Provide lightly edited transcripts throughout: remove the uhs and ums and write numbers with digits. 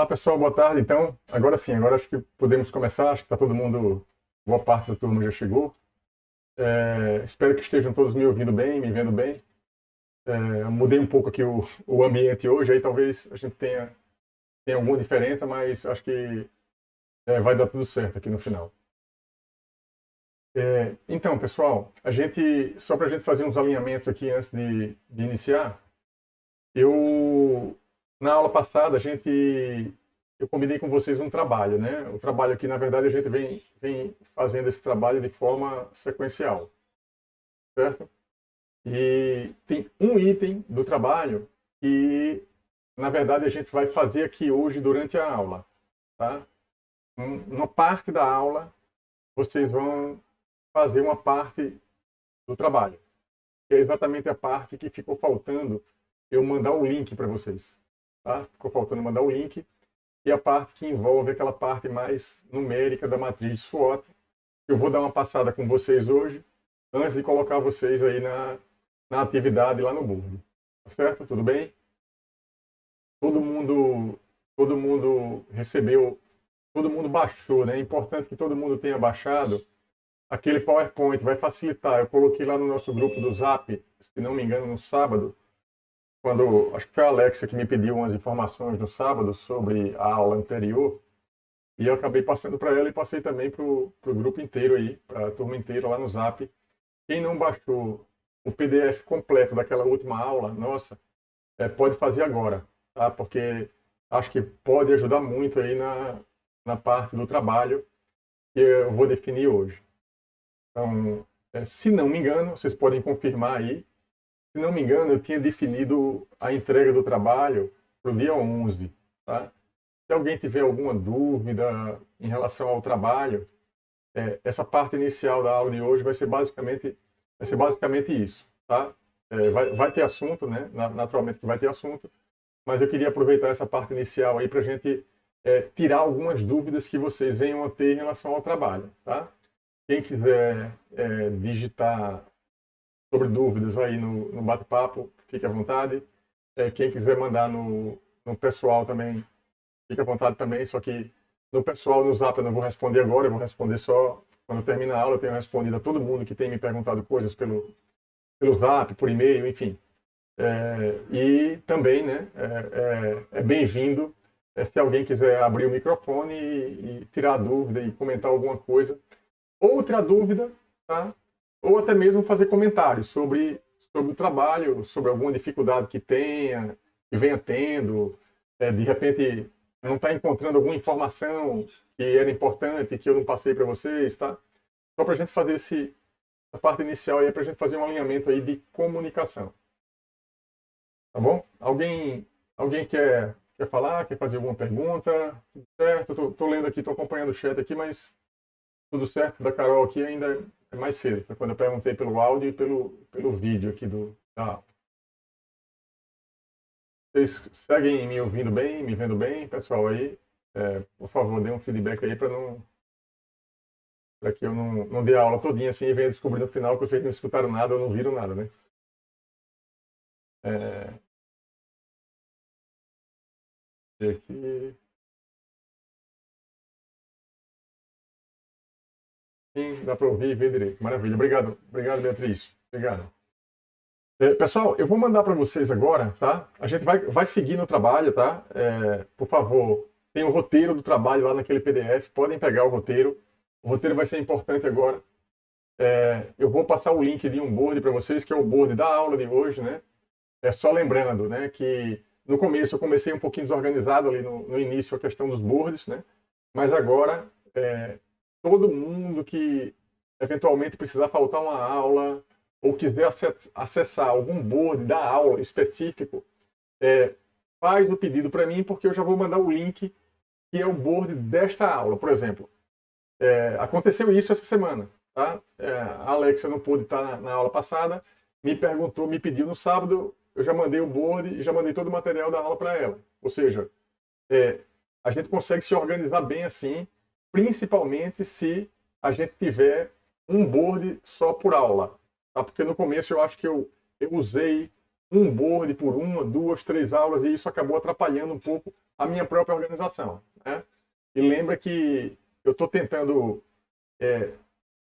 Olá pessoal, boa tarde. Então, agora sim, agora acho que podemos começar. Acho que está todo mundo, boa parte da turma já chegou. Espero que estejam todos me ouvindo bem, me vendo bem. Mudei um pouco aqui o ambiente hoje, aí talvez a gente tenha alguma diferença, mas acho que vai dar tudo certo aqui no final. Então, pessoal, só para a gente fazer uns alinhamentos aqui antes de iniciar, na aula passada, eu combinei com vocês um trabalho, né? O trabalho aqui, na verdade, a gente vem fazendo esse trabalho de forma sequencial, certo? E tem um item do trabalho que, na verdade, a gente vai fazer aqui hoje durante a aula, tá? Uma parte da aula, vocês vão fazer uma parte do trabalho, que é exatamente a parte que ficou faltando eu mandar o link para vocês, tá? Ficou faltando mandar o link. E a parte que envolve aquela parte mais numérica da matriz de SWOT. Eu vou dar uma passada com vocês hoje, antes de colocar vocês aí na atividade lá no board. Tá certo? Tudo bem? Todo mundo recebeu, todo mundo baixou, né? É importante que todo mundo tenha baixado. Aquele PowerPoint vai facilitar. Eu coloquei lá no nosso grupo do Zap, se não me engano, no sábado, acho que foi a Alexa que me pediu umas informações no sábado sobre a aula anterior, e eu acabei passando para ela e passei também para o grupo inteiro aí, para a turma inteira lá no Zap. Quem não baixou o PDF completo daquela última aula, nossa, pode fazer agora, tá? Porque acho que pode ajudar muito aí na parte do trabalho que eu vou definir hoje. Então, se não me engano, vocês podem confirmar aí. Se não me engano, eu tinha definido a entrega do trabalho para o dia 11. Tá? Se alguém tiver alguma dúvida em relação ao trabalho, essa parte inicial da aula de hoje vai ser basicamente isso. Tá? Vai ter assunto, né? Naturalmente que vai ter assunto, mas eu queria aproveitar essa parte inicial aí para a gente tirar algumas dúvidas que vocês venham a ter em relação ao trabalho. Tá? Quem quiser digitar sobre dúvidas aí no bate-papo, fique à vontade. Quem quiser mandar no pessoal também, fique à vontade também, só que no pessoal, no Zap, eu não vou responder agora, eu vou responder só quando termina a aula. Eu tenho respondido a todo mundo que tem me perguntado coisas pelo Zap, por e-mail, enfim. E também, né, é bem-vindo se alguém quiser abrir o microfone e tirar a dúvida e comentar alguma coisa. Outra dúvida, tá? Ou até mesmo fazer comentários sobre o trabalho, sobre alguma dificuldade que venha tendo, de repente não está encontrando alguma informação que era importante, que eu não passei para vocês, tá? Só para a gente fazer essa parte inicial aí, para a gente fazer um alinhamento aí de comunicação. Tá bom? Alguém quer falar, quer fazer alguma pergunta? Tudo certo? Estou lendo aqui, estou acompanhando o chat aqui, mas tudo certo da Carol aqui ainda é mais cedo. Foi quando eu perguntei pelo áudio e pelo vídeo aqui da aula. Vocês seguem me ouvindo bem, me vendo bem, pessoal aí? Por favor, dê um feedback aí para que eu não dê a aula todinha assim e venha descobrir no final que vocês não escutaram nada ou não viram nada, né? Aqui. Sim, dá para ouvir e ver direito. Maravilha. Obrigado, Beatriz. Obrigado. Pessoal, eu vou mandar para vocês agora, tá? A gente vai seguir no trabalho, tá? Por favor, tem o roteiro do trabalho lá naquele PDF, podem pegar o roteiro. O roteiro vai ser importante agora. Eu vou passar o link de um board para vocês, que é o board da aula de hoje, né? Só lembrando, né, que no começo eu comecei um pouquinho desorganizado ali no início a questão dos boards, né? Mas agora, todo mundo que eventualmente precisar faltar uma aula ou quiser acessar algum board da aula específico, faz o pedido para mim, porque eu já vou mandar o link que é o board desta aula. Por exemplo, aconteceu isso essa semana. Tá? A Alexa não pôde estar na aula passada, me pediu no sábado, eu já mandei o board e já mandei todo o material da aula para ela. Ou seja, a gente consegue se organizar bem assim, principalmente se a gente tiver um board só por aula. Tá? Porque no começo eu acho que eu usei um board por 1, 2, 3 aulas e isso acabou atrapalhando um pouco a minha própria organização, né? E lembra que eu estou tentando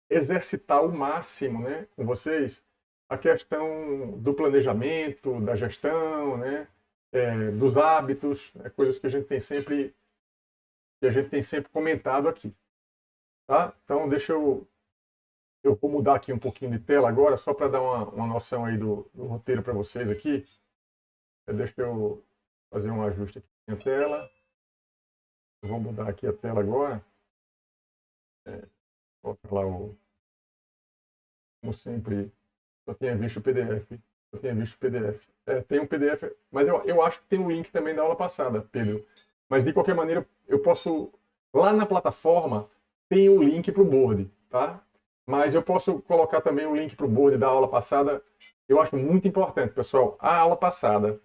exercitar ao máximo, né, com vocês a questão do planejamento, da gestão, né, dos hábitos, coisas que a gente tem sempre comentado aqui, tá? Então eu vou mudar aqui um pouquinho de tela agora só para dar uma noção aí do roteiro para vocês aqui. Deixa eu fazer um ajuste aqui na tela. Eu vou mudar aqui a tela agora. Colocar lá como sempre, só tinha visto o PDF. Só tinha visto o PDF. Tem um PDF, mas eu acho que tem um link também da aula passada, Pedro. Mas de qualquer maneira, eu posso. Lá na plataforma tem o link para o board, tá? Mas eu posso colocar também o link para o board da aula passada. Eu acho muito importante, pessoal. A aula passada,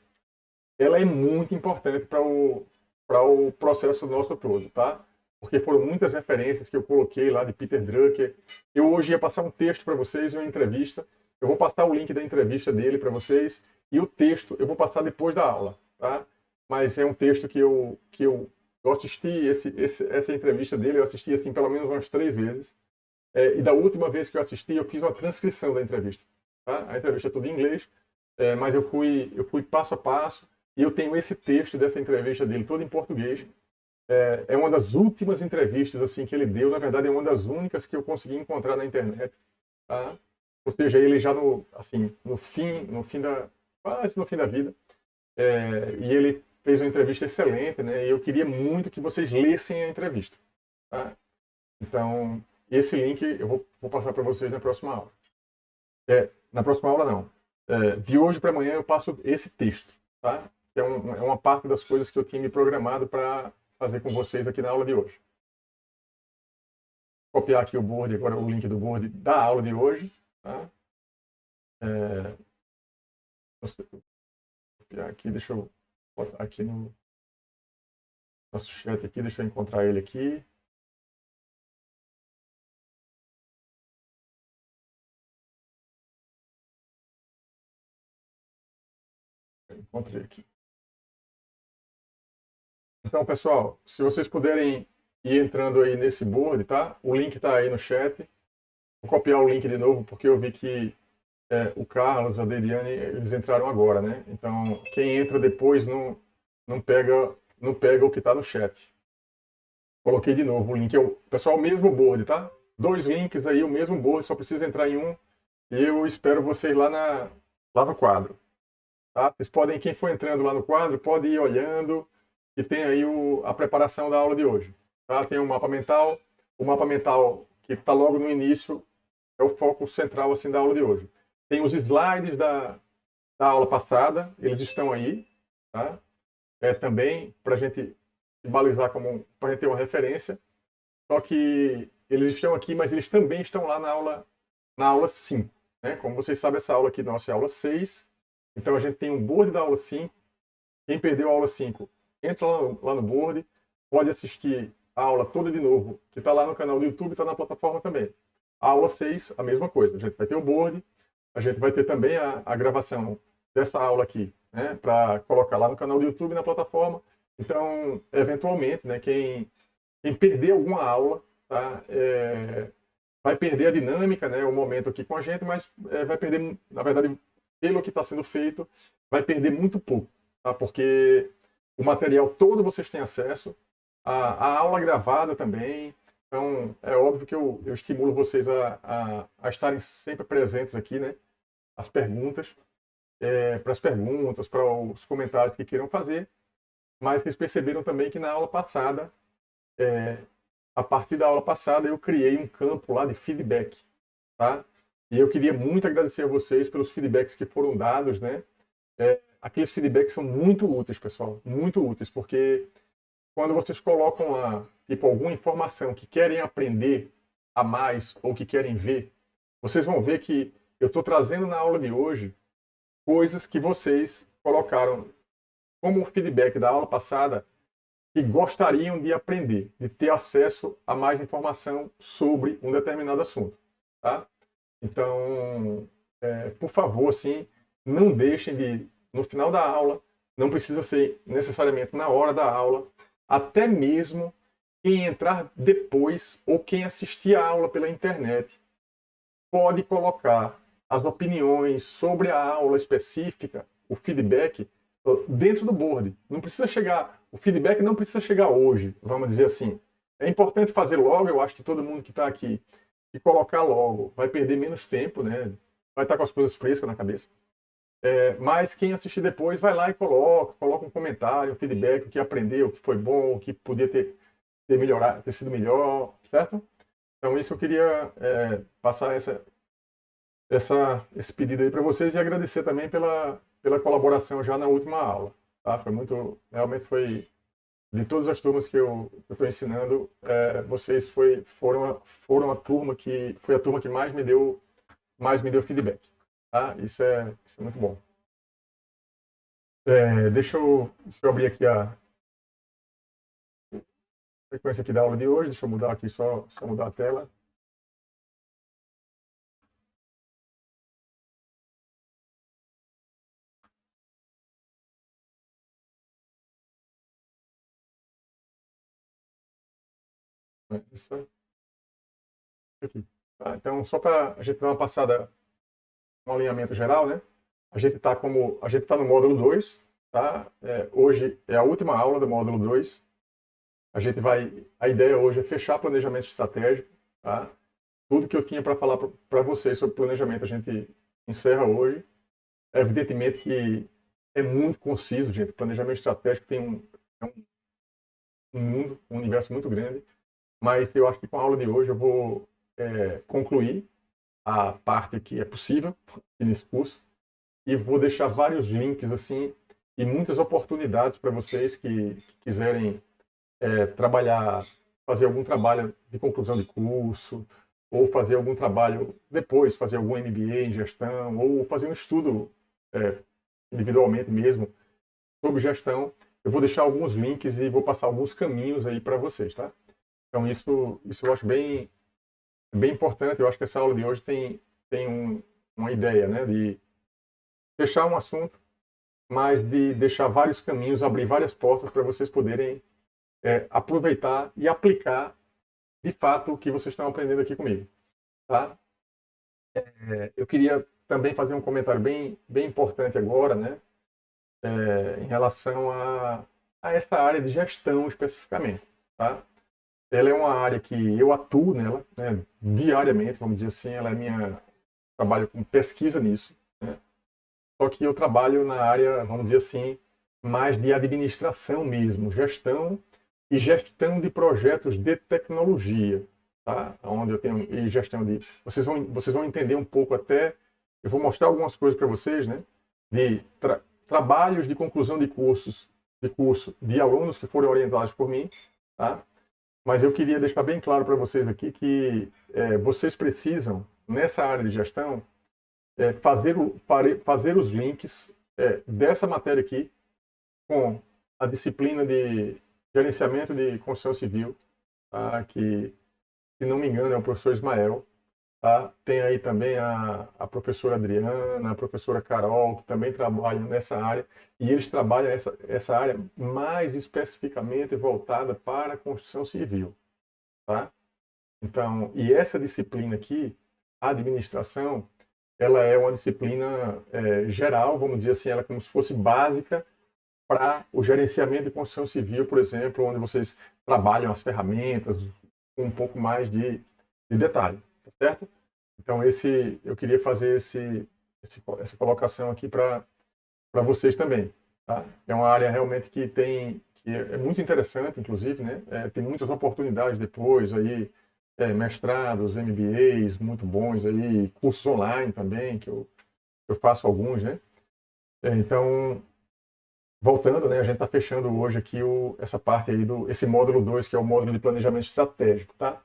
ela é muito importante para o processo nosso todo, tá? Porque foram muitas referências que eu coloquei lá de Peter Drucker. Eu hoje ia passar um texto para vocês, uma entrevista. Eu vou passar o link da entrevista dele para vocês e o texto eu vou passar depois da aula, tá? Mas é um texto que eu assisti essa entrevista dele, eu assisti assim pelo menos umas 3 vezes. E da última vez que eu assisti, eu fiz uma transcrição da entrevista, tá? A entrevista é toda em inglês, mas eu fui passo a passo e eu tenho esse texto dessa entrevista dele todo em português. É uma das últimas entrevistas assim que ele deu, na verdade é uma das únicas que eu consegui encontrar na internet, tá? Ou seja, ele já quase no fim da vida, e ele fez uma entrevista excelente, né? E eu queria muito que vocês lessem a entrevista, tá? Então, esse link eu vou passar para vocês na próxima aula. Na próxima aula não. De hoje para amanhã eu passo esse texto, tá? Que é uma parte das coisas que eu tinha me programado para fazer com vocês aqui na aula de hoje. Vou copiar aqui o board, agora o link do board da aula de hoje. Tá? Vou copiar aqui, deixa eu botar aqui no nosso chat aqui, deixa eu encontrar ele aqui. Encontrei aqui. Então, pessoal, se vocês puderem ir entrando aí nesse board, tá? O link está aí no chat. Vou copiar o link de novo, porque eu vi que o Carlos, a Deiriane, eles entraram agora, né? Então, quem entra depois não pega o que está no chat. Coloquei de novo o link. Pessoal, o mesmo board, tá? 2 links aí, o mesmo board, só precisa entrar em um. E eu espero vocês lá no quadro. Tá? Vocês podem, quem for entrando lá no quadro, pode ir olhando, e tem aí a preparação da aula de hoje. Tá? Tem o mapa mental que está logo no início, é o foco central assim, da aula de hoje. Tem os slides da aula passada, eles estão aí, tá? Também para a gente balizar para a gente ter uma referência. Só que eles estão aqui, mas eles também estão lá na aula 5. Né? Como vocês sabem, essa aula aqui nossa é a aula 6. Então a gente tem um board da aula 5. Quem perdeu a aula 5, entra lá no board, pode assistir a aula toda de novo, que está lá no canal do YouTube, está na plataforma também. A aula 6, a mesma coisa. A gente vai ter o board, a gente vai ter também a gravação dessa aula aqui, né, para colocar lá no canal do YouTube, na plataforma. Então, eventualmente, né, quem perder alguma aula, tá, vai perder a dinâmica, né, o momento aqui com a gente, mas vai perder, na verdade, pelo que está sendo feito, vai perder muito pouco, tá, porque o material todo vocês têm acesso, a aula gravada também. Então, é óbvio que eu estimulo vocês a estarem sempre presentes aqui, né? As perguntas, para os comentários que queiram fazer. Mas vocês perceberam também que na aula passada, a partir da aula passada, eu criei um campo lá de feedback, tá? E eu queria muito agradecer a vocês pelos feedbacks que foram dados, né? Aqueles feedbacks são muito úteis, pessoal, muito úteis, porque quando vocês colocam lá, tipo, alguma informação que querem aprender a mais ou que querem ver, vocês vão ver que eu estou trazendo na aula de hoje coisas que vocês colocaram como feedback da aula passada que gostariam de aprender, de ter acesso a mais informação sobre um determinado assunto, tá? Então, por favor, assim, não deixem de, no final da aula, não precisa ser necessariamente na hora da aula, até mesmo quem entrar depois ou quem assistir a aula pela internet pode colocar as opiniões sobre a aula específica, o feedback, dentro do board. Não precisa chegar, o feedback não precisa chegar hoje, vamos dizer assim. É importante fazer logo, eu acho que todo mundo que está aqui, e colocar logo, vai perder menos tempo, né? Vai estar com as coisas frescas na cabeça. Mas quem assistir depois, vai lá e coloca um comentário, um feedback, o que aprendeu, o que foi bom, o que podia ter melhorado, ter sido melhor, certo? Então isso eu queria passar esse pedido aí para vocês e agradecer também pela colaboração já na última aula. Tá? Realmente foi, de todas as turmas que eu estou ensinando, vocês foram a turma que foi a turma que mais me deu feedback. Tá? Isso é muito bom. Deixa eu abrir aqui a sequência aqui da aula de hoje. Deixa eu mudar aqui, só mudar a tela. Isso aqui. Tá? Então, só para a gente dar uma passada, um alinhamento geral, né? A gente está no módulo 2, tá? Hoje é a última aula do módulo 2. A ideia hoje é fechar planejamento estratégico, tá? Tudo que eu tinha para falar para vocês sobre planejamento a gente encerra hoje. Evidentemente que é muito conciso, gente. Planejamento estratégico tem um mundo, um universo muito grande, mas eu acho que com a aula de hoje eu vou concluir a parte que é possível nesse curso e vou deixar vários links assim e muitas oportunidades para vocês que quiserem trabalhar, fazer algum trabalho de conclusão de curso, ou fazer algum trabalho depois, fazer algum MBA em gestão, ou fazer um estudo individualmente mesmo sobre gestão. Eu vou deixar alguns links e vou passar alguns caminhos aí para vocês, tá? Então isso eu acho bem importante. Eu acho que essa aula de hoje tem uma ideia, né, de fechar um assunto, mas de deixar vários caminhos, abrir várias portas para vocês poderem aproveitar e aplicar de fato o que vocês estão aprendendo aqui comigo, tá? Eu queria também fazer um comentário bem importante agora, né, em relação a essa área de gestão especificamente, tá? Ela é uma área que eu atuo nela, né, diariamente, vamos dizer assim. Ela é trabalho com pesquisa nisso, né? Só que eu trabalho na área, vamos dizer assim, mais de administração mesmo, gestão e gestão de projetos de tecnologia, tá? Onde eu tenho e gestão de, vocês vão entender um pouco até, eu vou mostrar algumas coisas para vocês, né? De trabalhos de conclusão de curso de alunos que foram orientados por mim, tá? Mas eu queria deixar bem claro para vocês aqui que vocês precisam, nessa área de gestão, fazer os links dessa matéria aqui com a disciplina de gerenciamento de construção civil, tá? Que, se não me engano, é o professor Ismael. Tá? Tem aí também a professora Adriana, a professora Carol, que também trabalham nessa área, e eles trabalham essa área mais especificamente voltada para a construção civil. Tá? Então, e essa disciplina aqui, a administração, ela é uma disciplina geral, vamos dizer assim, ela é como se fosse básica para o gerenciamento de construção civil, por exemplo, onde vocês trabalham as ferramentas com um pouco mais de detalhe. Certo? Então eu queria fazer essa colocação aqui para vocês também, tá? É uma área realmente que é muito interessante, inclusive, né? Tem muitas oportunidades depois aí, mestrados, MBAs muito bons aí, cursos online também que eu faço alguns, né? Então, voltando, né? A gente está fechando hoje aqui essa parte aí esse módulo 2, que é o módulo de planejamento estratégico, tá?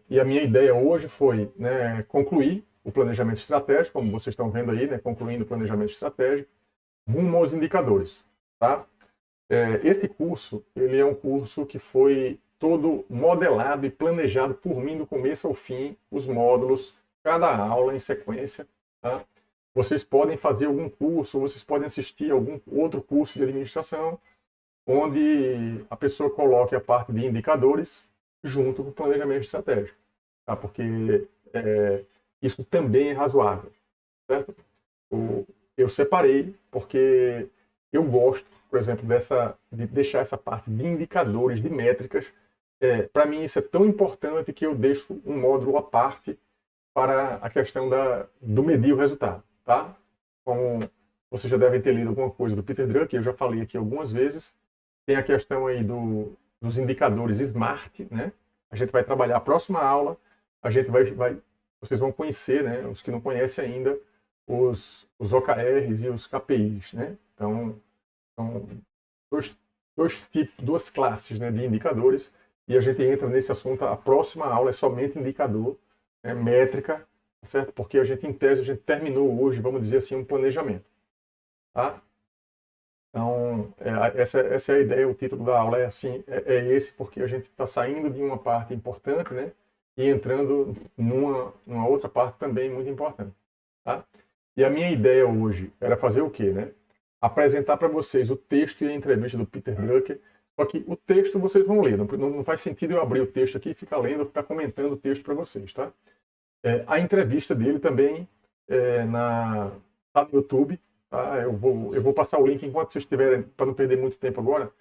E a minha ideia hoje foi, né, concluir o planejamento estratégico, como vocês estão vendo aí, né, concluindo o planejamento estratégico, rumo aos indicadores. Tá? Esse curso, ele é um curso que foi todo modelado e planejado por mim do começo ao fim, os módulos, cada aula em sequência. Tá? vocês podem fazer algum curso, vocês podem assistir algum outro curso de administração, onde a pessoa coloque a parte de indicadores junto com o planejamento estratégico, tá? Porque isso também é razoável, certo? Eu separei porque eu gosto, por exemplo, de deixar essa parte de indicadores, de métricas. Para mim isso é tão importante que eu deixo um módulo à parte para a questão do medir o resultado, tá? Como vocês já devem ter lido alguma coisa do Peter Drucker, eu já falei aqui algumas vezes, tem a questão aí dos indicadores SMART, né? A gente vai trabalhar a próxima aula, a gente vocês vão conhecer, né? Os que não conhecem ainda, os OKRs e os KPIs, né? Então, são duas classes, né, de indicadores, e a gente entra nesse assunto. A próxima aula é somente indicador, né, métrica, certo? Porque em tese, a gente terminou hoje, vamos dizer assim, um planejamento, tá? Então, essa é a ideia, o título da aula é assim, esse, porque a gente está saindo de uma parte importante, né, e entrando numa outra parte também muito importante, tá? E a minha ideia hoje era fazer o quê, né? Apresentar para vocês o texto e a entrevista do Peter Drucker, só que o texto vocês vão ler, não faz sentido eu abrir o texto aqui e ficar lendo, ficar comentando o texto para vocês, tá? A entrevista dele também tá no YouTube, tá? Eu vou passar o link enquanto vocês estiverem, para não perder muito tempo agora,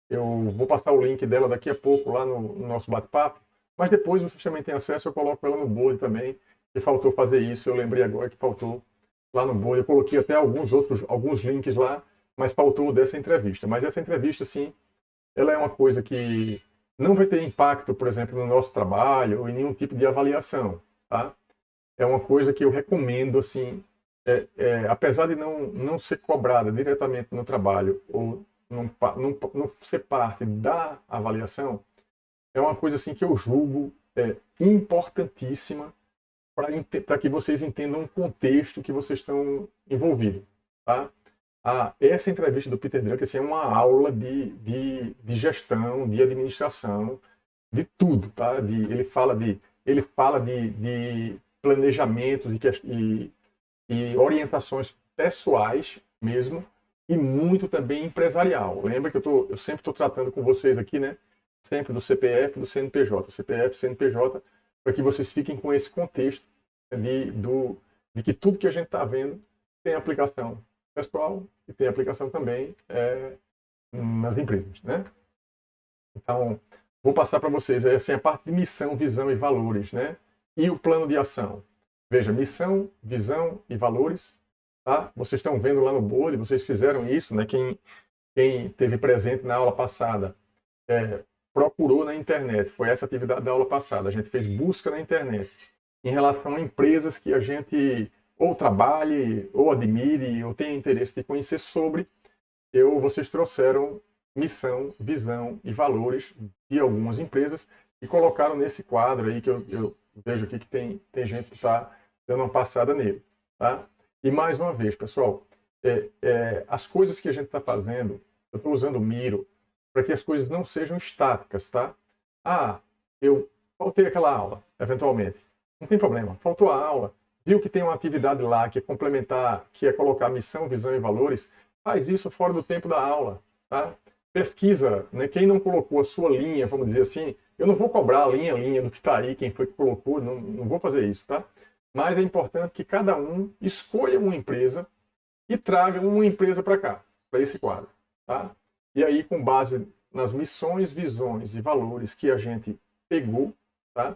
eu vou passar o link dela daqui a pouco lá no nosso bate-papo, mas depois vocês também têm acesso, eu coloco ela no board também, que faltou fazer isso, eu lembrei agora que faltou lá no board, eu coloquei até alguns links lá, mas faltou dessa entrevista. Mas essa entrevista, sim, ela é uma coisa que não vai ter impacto, por exemplo, no nosso trabalho ou em nenhum tipo de avaliação, tá? É uma coisa que eu recomendo, assim, apesar de não ser cobrada diretamente no trabalho ou não ser parte da avaliação, é uma coisa assim que eu julgo importantíssima para que vocês entendam o contexto que vocês estão envolvidos, tá? Essa entrevista do Peter Drucker assim, é uma aula de gestão, de administração, de tudo, tá? Ele fala de planejamentos e orientações pessoais mesmo, e muito também empresarial. Lembra que eu sempre estou tratando com vocês aqui, né? Sempre do CPF e do CNPJ. CPF, CNPJ, para que vocês fiquem com esse contexto de que tudo que a gente está vendo tem aplicação pessoal e tem aplicação também nas empresas, né? Então, vou passar para vocês assim, a parte de missão, visão e valores, né? E o plano de ação. Veja, missão, visão e valores, tá? Vocês estão vendo lá no board, vocês fizeram isso, né? Quem esteve presente na aula passada procurou na internet, foi essa atividade da aula passada. A gente fez busca na internet em relação a empresas que a gente ou trabalhe, ou admire, ou tenha interesse de conhecer sobre. Vocês trouxeram missão, visão e valores de algumas empresas e colocaram nesse quadro aí que eu vejo aqui que tem gente que está dando uma passada nele, tá? E mais uma vez, pessoal, as coisas que a gente está fazendo, eu estou usando o Miro para que as coisas não sejam estáticas, tá? Eu faltei aquela aula, eventualmente. Não tem problema, faltou a aula, viu que tem uma atividade lá que é complementar, que é colocar missão, visão e valores, faz isso fora do tempo da aula, tá? Pesquisa, né? Quem não colocou a sua linha, vamos dizer assim, eu não vou cobrar a linha do que está aí, quem foi que colocou, não vou fazer isso, tá? Mas é importante que cada um escolha uma empresa e traga uma empresa para cá, para esse quadro, tá? E aí, com base nas missões, visões e valores que a gente pegou, tá?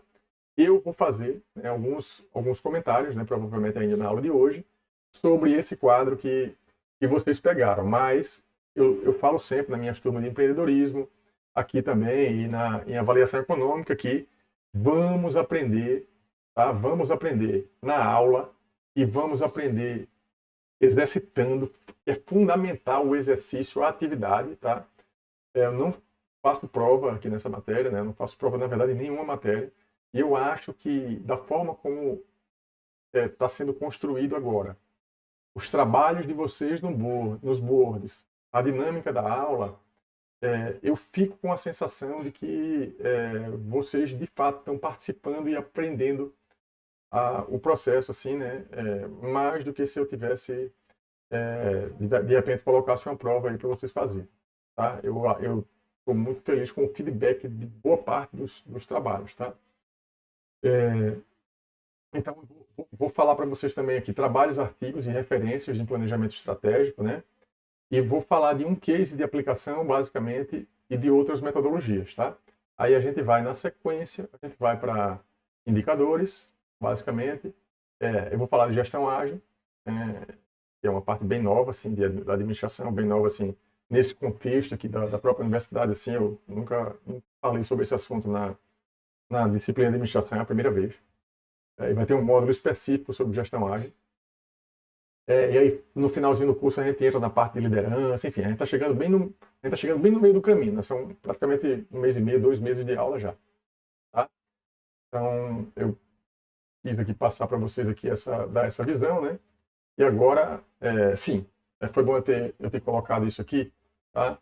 Eu vou fazer, né, alguns comentários, né, provavelmente ainda na aula de hoje, sobre esse quadro que vocês pegaram. Mas eu falo sempre na minha turma de empreendedorismo, aqui também, e em avaliação econômica, que vamos aprender, tá? Vamos aprender na aula e vamos aprender exercitando. É fundamental o exercício, a atividade, tá? Eu não faço prova aqui nessa matéria, né? Eu não faço prova, na verdade, em nenhuma matéria. E eu acho que, da forma como está sendo construído agora, os trabalhos de vocês nos boards, a dinâmica da aula, eu fico com a sensação de que vocês, de fato, estão participando e aprendendo o processo, assim, né, mais do que se eu tivesse, de repente, colocasse uma prova aí para vocês fazerem. Tá? Eu estou muito feliz com o feedback de boa parte dos trabalhos. Tá? Então, vou falar para vocês também aqui trabalhos, artigos e referências de planejamento estratégico, né? E vou falar de um case de aplicação, basicamente, e de outras metodologias, tá? Aí a gente vai na sequência, a gente vai para indicadores, basicamente. Eu vou falar de gestão ágil, que é uma parte bem nova, assim, da administração, bem nova, assim, nesse contexto aqui da própria universidade, assim, eu nunca falei sobre esse assunto na disciplina de administração, é a primeira vez. E vai ter um módulo específico sobre gestão ágil. E aí, no finalzinho do curso, a gente entra na parte de liderança, enfim, a gente está chegando bem no meio do caminho, né? São praticamente 1 mês e meio, 2 meses de aula já. Tá? Então, eu quis aqui passar para vocês aqui dar essa visão, né? E agora, sim, foi bom eu ter colocado isso aqui, tá?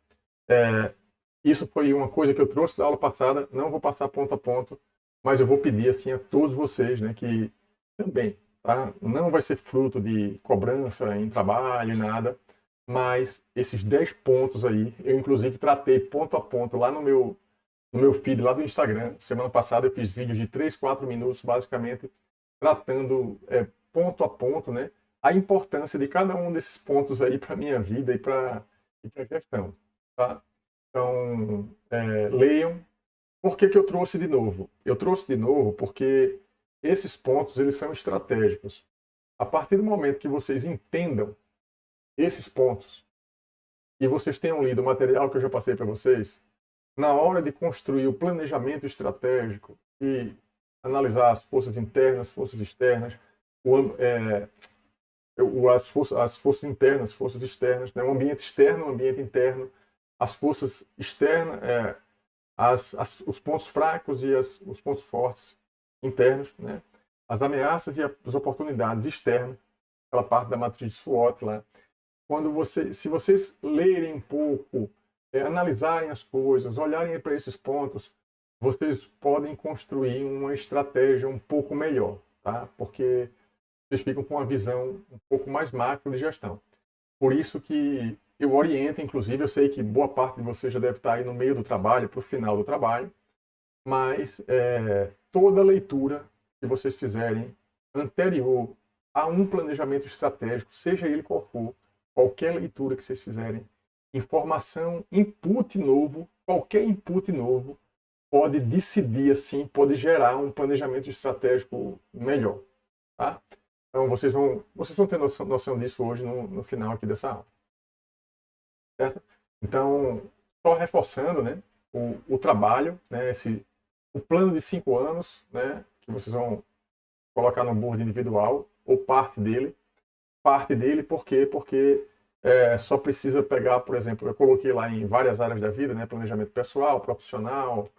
Isso foi uma coisa que eu trouxe da aula passada, não vou passar ponto a ponto, mas eu vou pedir assim a todos vocês, né, que também, tá? Não vai ser fruto de cobrança em trabalho e nada, mas esses 10 pontos aí, eu inclusive tratei ponto a ponto lá no meu feed lá do Instagram. Semana passada eu fiz vídeos de 3, 4 minutos, basicamente, tratando ponto a ponto, né, a importância de cada um desses pontos aí para a minha vida e para a gestão. Tá? Então, leiam. Por que eu trouxe de novo? Eu trouxe de novo porque esses pontos eles são estratégicos. A partir do momento que vocês entendam esses pontos e vocês tenham lido o material que eu já passei para vocês, na hora de construir o planejamento estratégico e analisar as forças internas, forças externas, as forças internas, forças externas, né? O ambiente externo, o ambiente interno, as forças externas, os pontos fracos e os pontos fortes internos, né? As ameaças e as oportunidades externas, aquela parte da matriz de SWOT lá. Se vocês lerem um pouco, analisarem as coisas, olharem para esses pontos, vocês podem construir uma estratégia um pouco melhor, tá? Porque vocês ficam com uma visão um pouco mais macro de gestão. Por isso que eu oriento, inclusive, eu sei que boa parte de vocês já deve estar aí no meio do trabalho, para o final do trabalho, mas toda leitura que vocês fizerem anterior a um planejamento estratégico, seja ele qual for, qualquer leitura que vocês fizerem, informação, input novo, qualquer input novo, pode decidir, assim, pode gerar um planejamento estratégico melhor. Tá? Então, vocês vão ter noção disso hoje no final aqui dessa aula. Certo? Então, só reforçando, né, o trabalho, né, o plano de 5 anos, né, que vocês vão colocar no board individual, ou parte dele. Parte dele, por quê? Porque só precisa pegar, por exemplo, eu coloquei lá em várias áreas da vida, né, planejamento pessoal, profissional,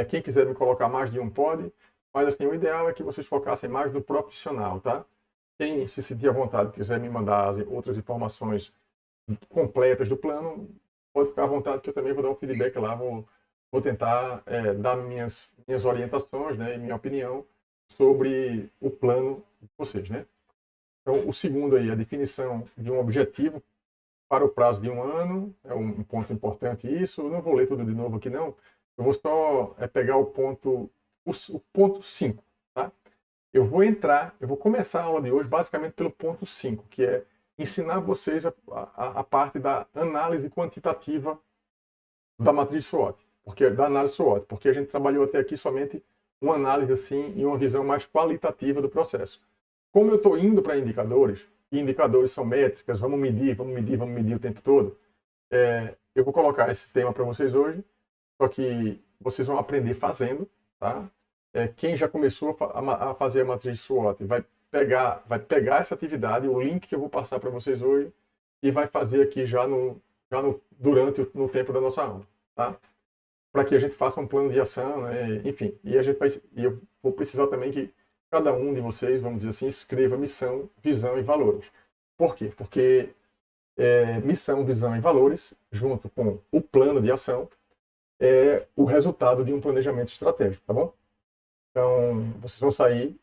quem quiser me colocar mais de um pode, mas assim, o ideal é que vocês focassem mais no profissional, tá? Quem se sentir à vontade, quiser me mandar outras informações completas do plano, pode ficar à vontade que eu também vou dar um feedback lá, vou tentar dar minhas orientações, né, e minha opinião sobre o plano de vocês, né? Então, o segundo aí, a definição de um objetivo para o prazo de 1 ano, é um ponto importante isso. Eu não vou ler tudo de novo aqui, não. Eu vou só pegar o ponto 5, tá? Eu vou começar a aula de hoje basicamente pelo ponto 5, que é ensinar vocês a parte da análise quantitativa da matriz SWOT, da análise SWOT, porque a gente trabalhou até aqui somente uma análise assim e uma visão mais qualitativa do processo. Como eu estou indo para indicadores, e indicadores são métricas, vamos medir o tempo todo, eu vou colocar esse tema para vocês hoje, só que vocês vão aprender fazendo, tá? Quem já começou a fazer a matriz SWOT vai pegar essa atividade, o link que eu vou passar para vocês hoje, e vai fazer aqui durante o tempo da nossa aula, tá? Para que a gente faça um plano de ação, né? Enfim, e eu vou precisar também que cada um de vocês, vamos dizer assim, escreva missão, visão e valores. Por quê? Porque missão, visão e valores, junto com o plano de ação, é o resultado de um planejamento estratégico, tá bom? Então, vocês vão sair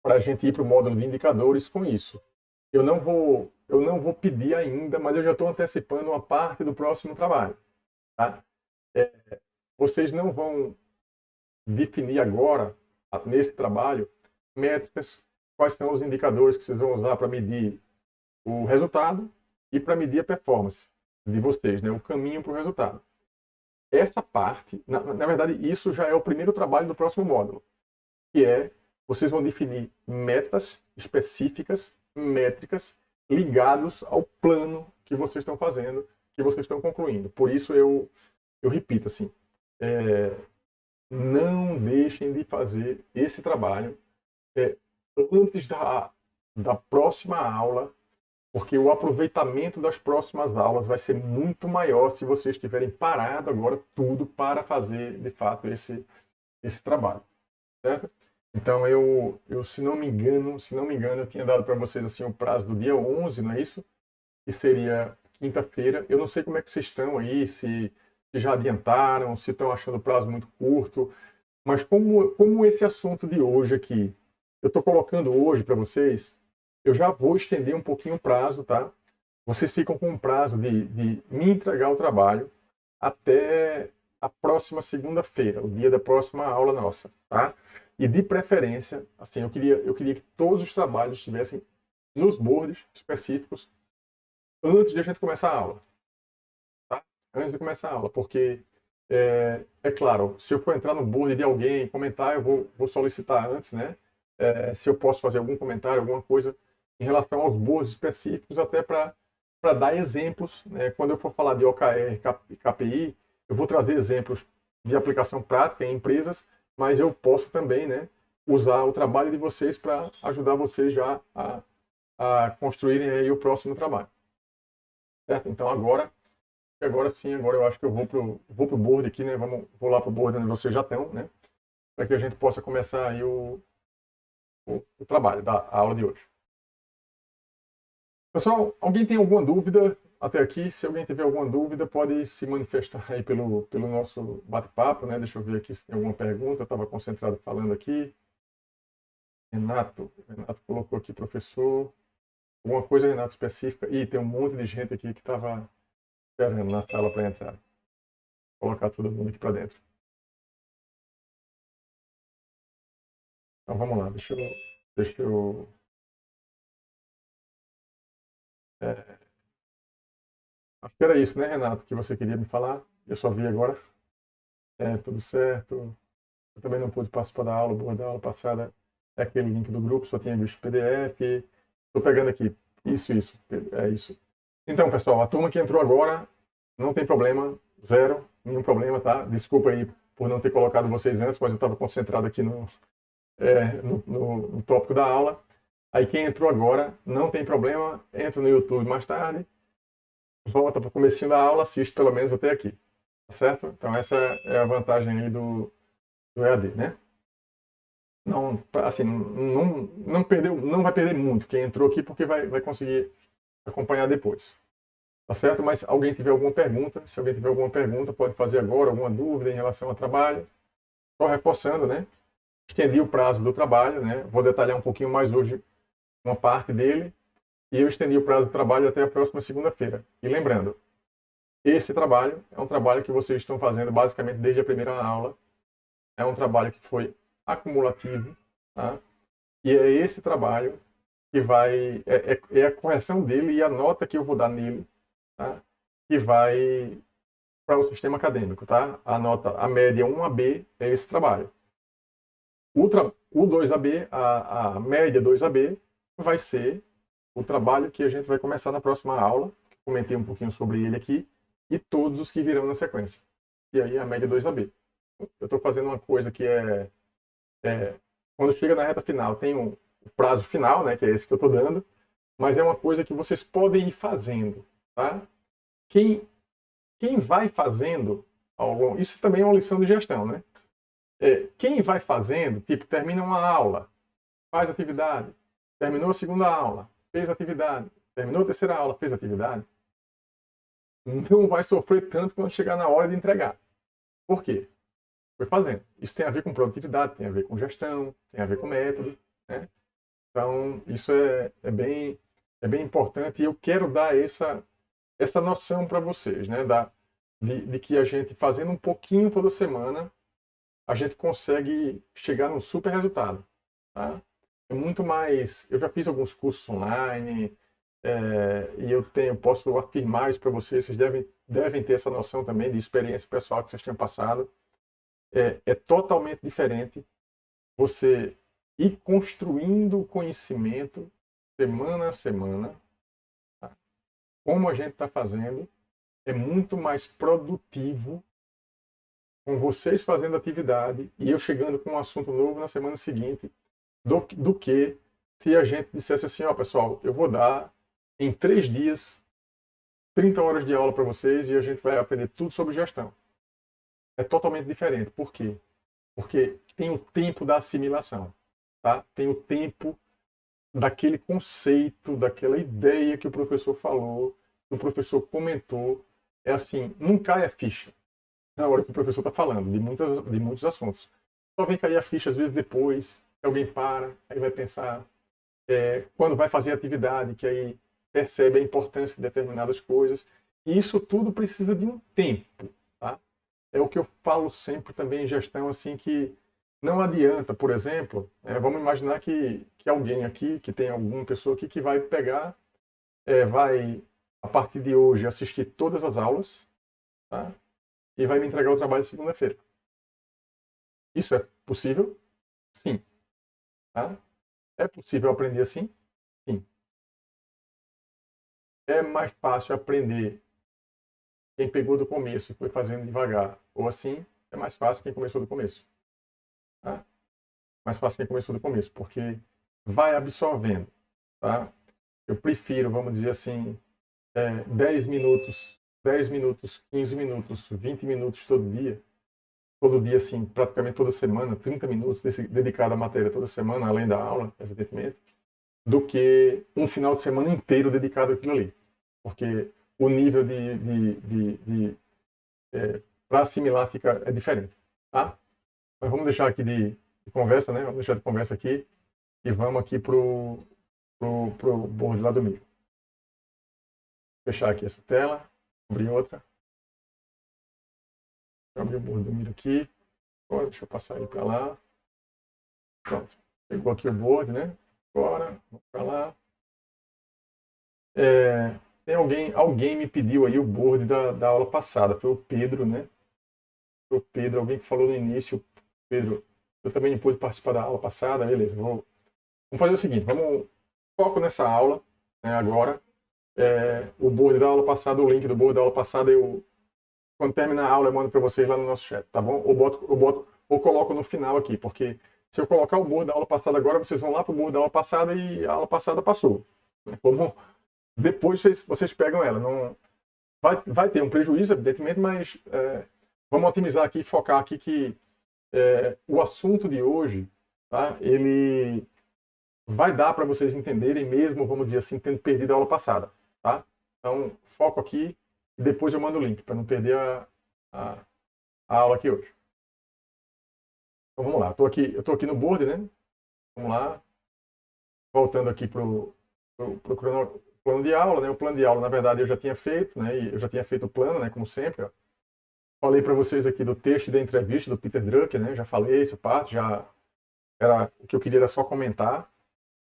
para a gente ir para o módulo de indicadores com isso. Eu não vou pedir ainda, mas eu já estou antecipando uma parte do próximo trabalho. Tá? Vocês não vão definir agora, nesse trabalho, métricas, quais são os indicadores que vocês vão usar para medir o resultado e para medir a performance de vocês, né? O caminho para o resultado. Essa parte, na verdade, isso já é o primeiro trabalho do próximo módulo, que é vocês vão definir metas específicas, métricas, ligados ao plano que vocês estão fazendo, que vocês estão concluindo. Por isso eu repito assim, não deixem de fazer esse trabalho antes da próxima aula, porque o aproveitamento das próximas aulas vai ser muito maior se vocês tiverem parado agora tudo para fazer, de fato, esse trabalho. Certo? Então, se não me engano, eu tinha dado para vocês assim, o prazo do dia 11, não é isso? Que seria quinta-feira. Eu não sei como é que vocês estão aí, se já adiantaram, se estão achando o prazo muito curto, mas como esse assunto de hoje aqui, eu estou colocando hoje para vocês, eu já vou estender um pouquinho o prazo, tá? Vocês ficam com um prazo de me entregar o trabalho até a próxima segunda-feira, o dia da próxima aula nossa, tá? E de preferência, assim, eu queria que todos os trabalhos estivessem nos boards específicos antes de a gente começar a aula, tá? Antes de começar a aula, porque é claro, se eu for entrar no board de alguém, comentar, eu vou solicitar antes, né? Se eu posso fazer algum comentário, alguma coisa em relação aos boards específicos, até para dar exemplos, né? Quando eu for falar de OKR e KPI, eu vou trazer exemplos de aplicação prática em empresas, mas eu posso também, né, usar o trabalho de vocês para ajudar vocês já a construírem aí o próximo trabalho. Certo? Então agora sim, agora eu acho que eu vou pro board aqui, né? Vou lá pro board onde vocês já estão, né? Para que a gente possa começar aí o trabalho da aula de hoje. Pessoal, alguém tem alguma dúvida até aqui? Se alguém tiver alguma dúvida, pode se manifestar aí pelo nosso bate-papo, né? Deixa eu ver aqui se tem alguma pergunta. Eu estava concentrado falando aqui. Renato colocou aqui, professor. Alguma coisa, Renato, específica? Ih, tem um monte de gente aqui que estava esperando na sala para entrar. Vou colocar todo mundo aqui para dentro. Então vamos lá, deixa eu acho que era isso, né, Renato, que você queria me falar. Eu só vi agora. Tudo certo. Eu também não pude participar da aula, boa da aula passada. É aquele link do grupo, só tinha visto o PDF. Estou pegando aqui. Isso. É isso. Então, pessoal, a turma que entrou agora, não tem problema, zero, nenhum problema, tá? Desculpa aí por não ter colocado vocês antes, mas eu estava concentrado aqui no tópico da aula. Aí quem entrou agora, não tem problema, entra no YouTube mais tarde, volta para o comecinho da aula, assiste pelo menos até aqui, tá certo? Então essa é a vantagem aí do EAD, né? Não, assim, não vai perder muito quem entrou aqui, porque vai conseguir acompanhar depois. Tá certo? Mas alguém tiver alguma pergunta, se alguém tiver alguma pergunta, pode fazer agora, alguma dúvida em relação ao trabalho. Só reforçando, né? Estendi o prazo do trabalho, né? Vou detalhar um pouquinho mais hoje uma parte dele, e eu estendi o prazo do trabalho até a próxima segunda-feira. E lembrando, esse trabalho é um trabalho que vocês estão fazendo basicamente desde a primeira aula. É um trabalho que foi acumulativo, tá? E é esse trabalho que vai... É a correção dele e a nota que eu vou dar nele, tá? Que vai para o sistema acadêmico, tá? A média 1AB é esse trabalho. O 2AB, a média 2AB, vai ser o trabalho que a gente vai começar na próxima aula, que comentei um pouquinho sobre ele aqui, e todos os que virão na sequência. E aí a média 2AB. Eu estou fazendo uma coisa que quando chega na reta final, tem o prazo final, né, que é esse que eu estou dando, mas é uma coisa que vocês podem ir fazendo, tá? Quem vai fazendo ao longo... Isso também é uma lição de gestão, né? Quem vai fazendo, tipo, termina uma aula, faz atividade, terminou a segunda aula, fez atividade, terminou a terceira aula, fez atividade, não vai sofrer tanto quando chegar na hora de entregar. Por quê? Foi fazendo. Isso tem a ver com produtividade, tem a ver com gestão, tem a ver com método, né? Então, isso é bem importante e eu quero dar essa noção para vocês, né? De que a gente, fazendo um pouquinho toda semana, a gente consegue chegar num super resultado. Tá? É muito mais. Eu já fiz alguns cursos online e posso afirmar isso para vocês. Vocês devem ter essa noção também de experiência pessoal que vocês tenham passado. É totalmente diferente você ir construindo o conhecimento semana a semana. Tá? Como a gente está fazendo, é muito mais produtivo com vocês fazendo atividade e eu chegando com um assunto novo na semana seguinte, do que se a gente dissesse assim, ó pessoal, eu vou dar em 3 dias 30 horas de aula para vocês e a gente vai aprender tudo sobre gestão. É totalmente diferente. Por quê? Porque tem o tempo da assimilação, tá? Tem o tempo daquele conceito, daquela ideia que o professor falou, que o professor comentou. É assim, não cai a ficha na hora que o professor está falando de muitos assuntos. Só vem cair a ficha às vezes depois, alguém para, aí vai pensar, quando vai fazer atividade, que aí percebe a importância de determinadas coisas. E isso tudo precisa de um tempo, tá? É o que eu falo sempre também em gestão, assim, que não adianta, por exemplo, vamos imaginar que alguém aqui, que tem alguma pessoa aqui que vai pegar, vai, a partir de hoje, assistir todas as aulas, tá? E vai me entregar o trabalho segunda-feira. Isso é possível? Sim. Tá? É possível aprender assim? Sim. É mais fácil aprender quem pegou do começo e foi fazendo devagar. Ou assim, é mais fácil quem começou do começo. Tá? Mais fácil quem começou do começo, porque vai absorvendo. Tá? Eu prefiro, vamos dizer assim, 10 minutos, 15 minutos, 20 minutos todo dia, assim, praticamente toda semana, 30 minutos dedicado à matéria toda semana, além da aula, evidentemente, do que um final de semana inteiro dedicado àquilo ali. Porque o nível para assimilar é diferente. Tá? Mas vamos deixar aqui de conversa, né? Vamos deixar de conversa aqui e vamos aqui pro board lá do milho. Fechar aqui essa tela, abrir outra. Vou abrir o board do milho aqui. Agora, deixa eu passar ele para lá. Pronto. Pegou aqui o board, né? Agora, vamos para lá. Tem alguém me pediu aí o board da aula passada. Foi o Pedro, né? Foi o Pedro, alguém que falou no início. Pedro, eu também não pude participar da aula passada. Beleza, vamos fazer o seguinte. Foco nessa aula, né, agora. O board da aula passada, o link do board da aula passada, quando terminar a aula, eu mando para vocês lá no nosso chat, tá bom? Ou coloco no final aqui, porque se eu colocar o board da aula passada agora, vocês vão lá para o board da aula passada e a aula passada passou. Depois vocês pegam ela. Não, vai ter um prejuízo, evidentemente, mas vamos otimizar aqui, focar aqui que o assunto de hoje, tá? Ele vai dar para vocês entenderem mesmo, vamos dizer assim, tendo perdido a aula passada, tá? Então, foco aqui e depois eu mando o link para não perder a aula aqui hoje. Então vamos lá, eu estou aqui no board, né? Vamos lá. Voltando aqui para o plano de aula, né? O plano de aula, na verdade, eu já tinha feito, né? E eu já tinha feito o plano, né? Como sempre. Ó. Falei para vocês aqui do texto da entrevista do Peter Drucker, né? Já falei essa parte, o que eu queria era só comentar,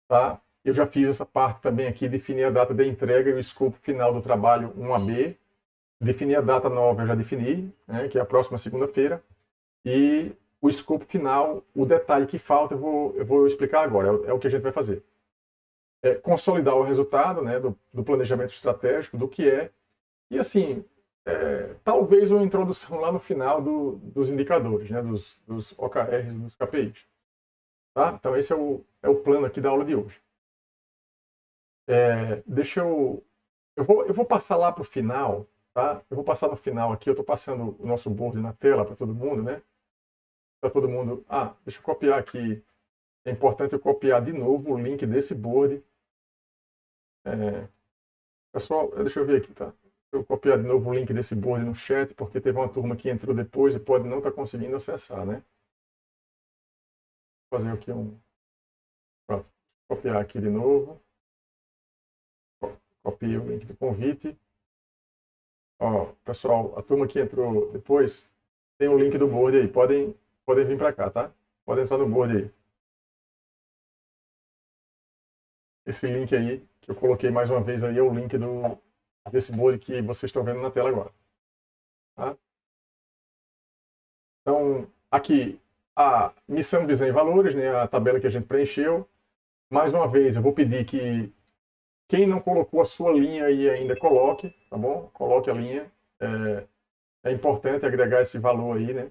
tá? Eu já fiz essa parte também aqui, definir a data da entrega e o escopo final do trabalho 1AB. Definir a data nova eu já defini, né? Que é a próxima segunda-feira. E o escopo final, o detalhe que falta, eu vou explicar agora. É o que a gente vai fazer. Consolidar o resultado, né, do planejamento estratégico, do que é. E assim, talvez uma introdução lá no final dos indicadores, né, dos OKRs, dos KPIs. Tá? Então esse é o plano aqui da aula de hoje. Eu vou passar lá para o final, tá? Eu vou passar no final aqui, eu estou passando o nosso board na tela para todo mundo, né? Para todo mundo. Deixa eu copiar aqui. É importante eu copiar de novo o link desse board. Pessoal, deixa eu ver aqui, tá? Eu copiar de novo o link desse board no chat, porque teve uma turma que entrou depois e pode não estar conseguindo acessar, né? Vou fazer aqui Pronto. Copiar aqui de novo. Copio o link do convite. Ó, pessoal, a turma que entrou depois, tem o link do board aí. Podem vir para cá, tá? Podem entrar no board aí. Esse link aí, que eu coloquei mais uma vez aí, é o link desse board que vocês estão vendo na tela agora. Tá? Então, aqui, a missão, visão e valores, né? A tabela que a gente preencheu. Mais uma vez, eu vou pedir que quem não colocou a sua linha aí ainda, coloque, tá bom? Coloque a linha. É importante agregar esse valor aí, né?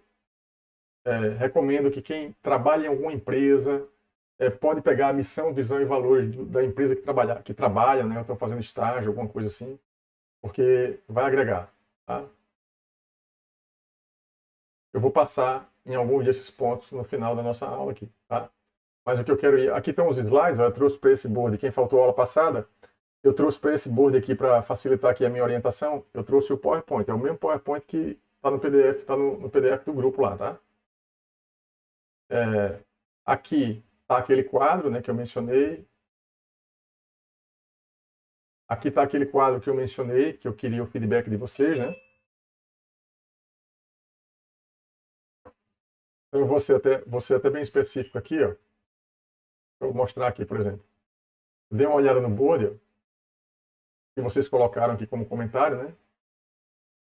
Recomendo que quem trabalha em alguma empresa pode pegar a missão, visão e valores da empresa que trabalha, né? Estão fazendo estágio, alguma coisa assim, porque vai agregar, tá? Eu vou passar em algum desses pontos no final da nossa aula aqui, tá? Mas o que eu quero ir... Aqui estão os slides, eu trouxe para esse board. Quem faltou a aula passada, eu trouxe para esse board aqui para facilitar aqui a minha orientação. Eu trouxe o PowerPoint, é o mesmo PowerPoint que está no PDF, está no PDF do grupo lá, tá? Aqui está aquele quadro, né, que eu mencionei. Aqui está aquele quadro que eu mencionei, que eu queria o feedback de vocês, né? Então eu vou ser até bem específico aqui, ó. Vou mostrar aqui, por exemplo. Dê uma olhada no board, ó, que vocês colocaram aqui como comentário, né?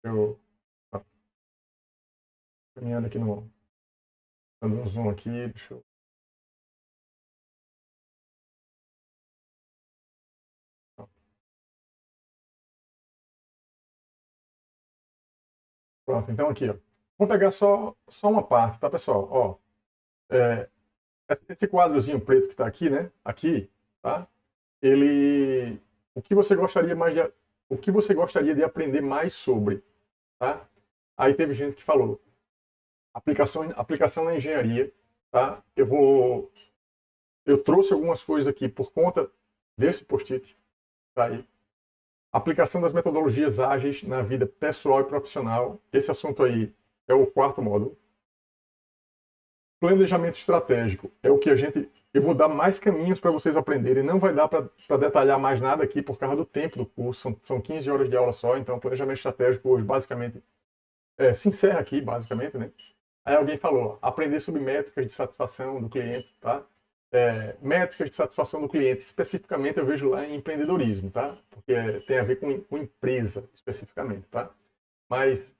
Eu caminhando aqui dando um zoom aqui, deixa eu... Pronto, então aqui, ó. Vou pegar só uma parte, tá, pessoal? Ó, esse quadrozinho preto que está aqui, né? Aqui, tá? Ele... O que você gostaria de aprender mais sobre, tá? Aí teve gente que falou aplicação na engenharia, tá? Eu trouxe algumas coisas aqui por conta desse post-it, tá aí. Aplicação das metodologias ágeis na vida pessoal e profissional. Esse assunto aí é o 4º módulo. Planejamento estratégico é o que eu vou dar mais caminhos para vocês aprenderem. Não vai dar para detalhar mais nada aqui por causa do tempo do curso. São 15 horas de aula só, então planejamento estratégico hoje basicamente se encerra aqui, basicamente, né? Aí alguém falou, aprender sobre métricas de satisfação do cliente, tá? Métricas de satisfação do cliente, especificamente eu vejo lá em empreendedorismo, tá? Porque tem a ver com empresa, especificamente, tá? Mas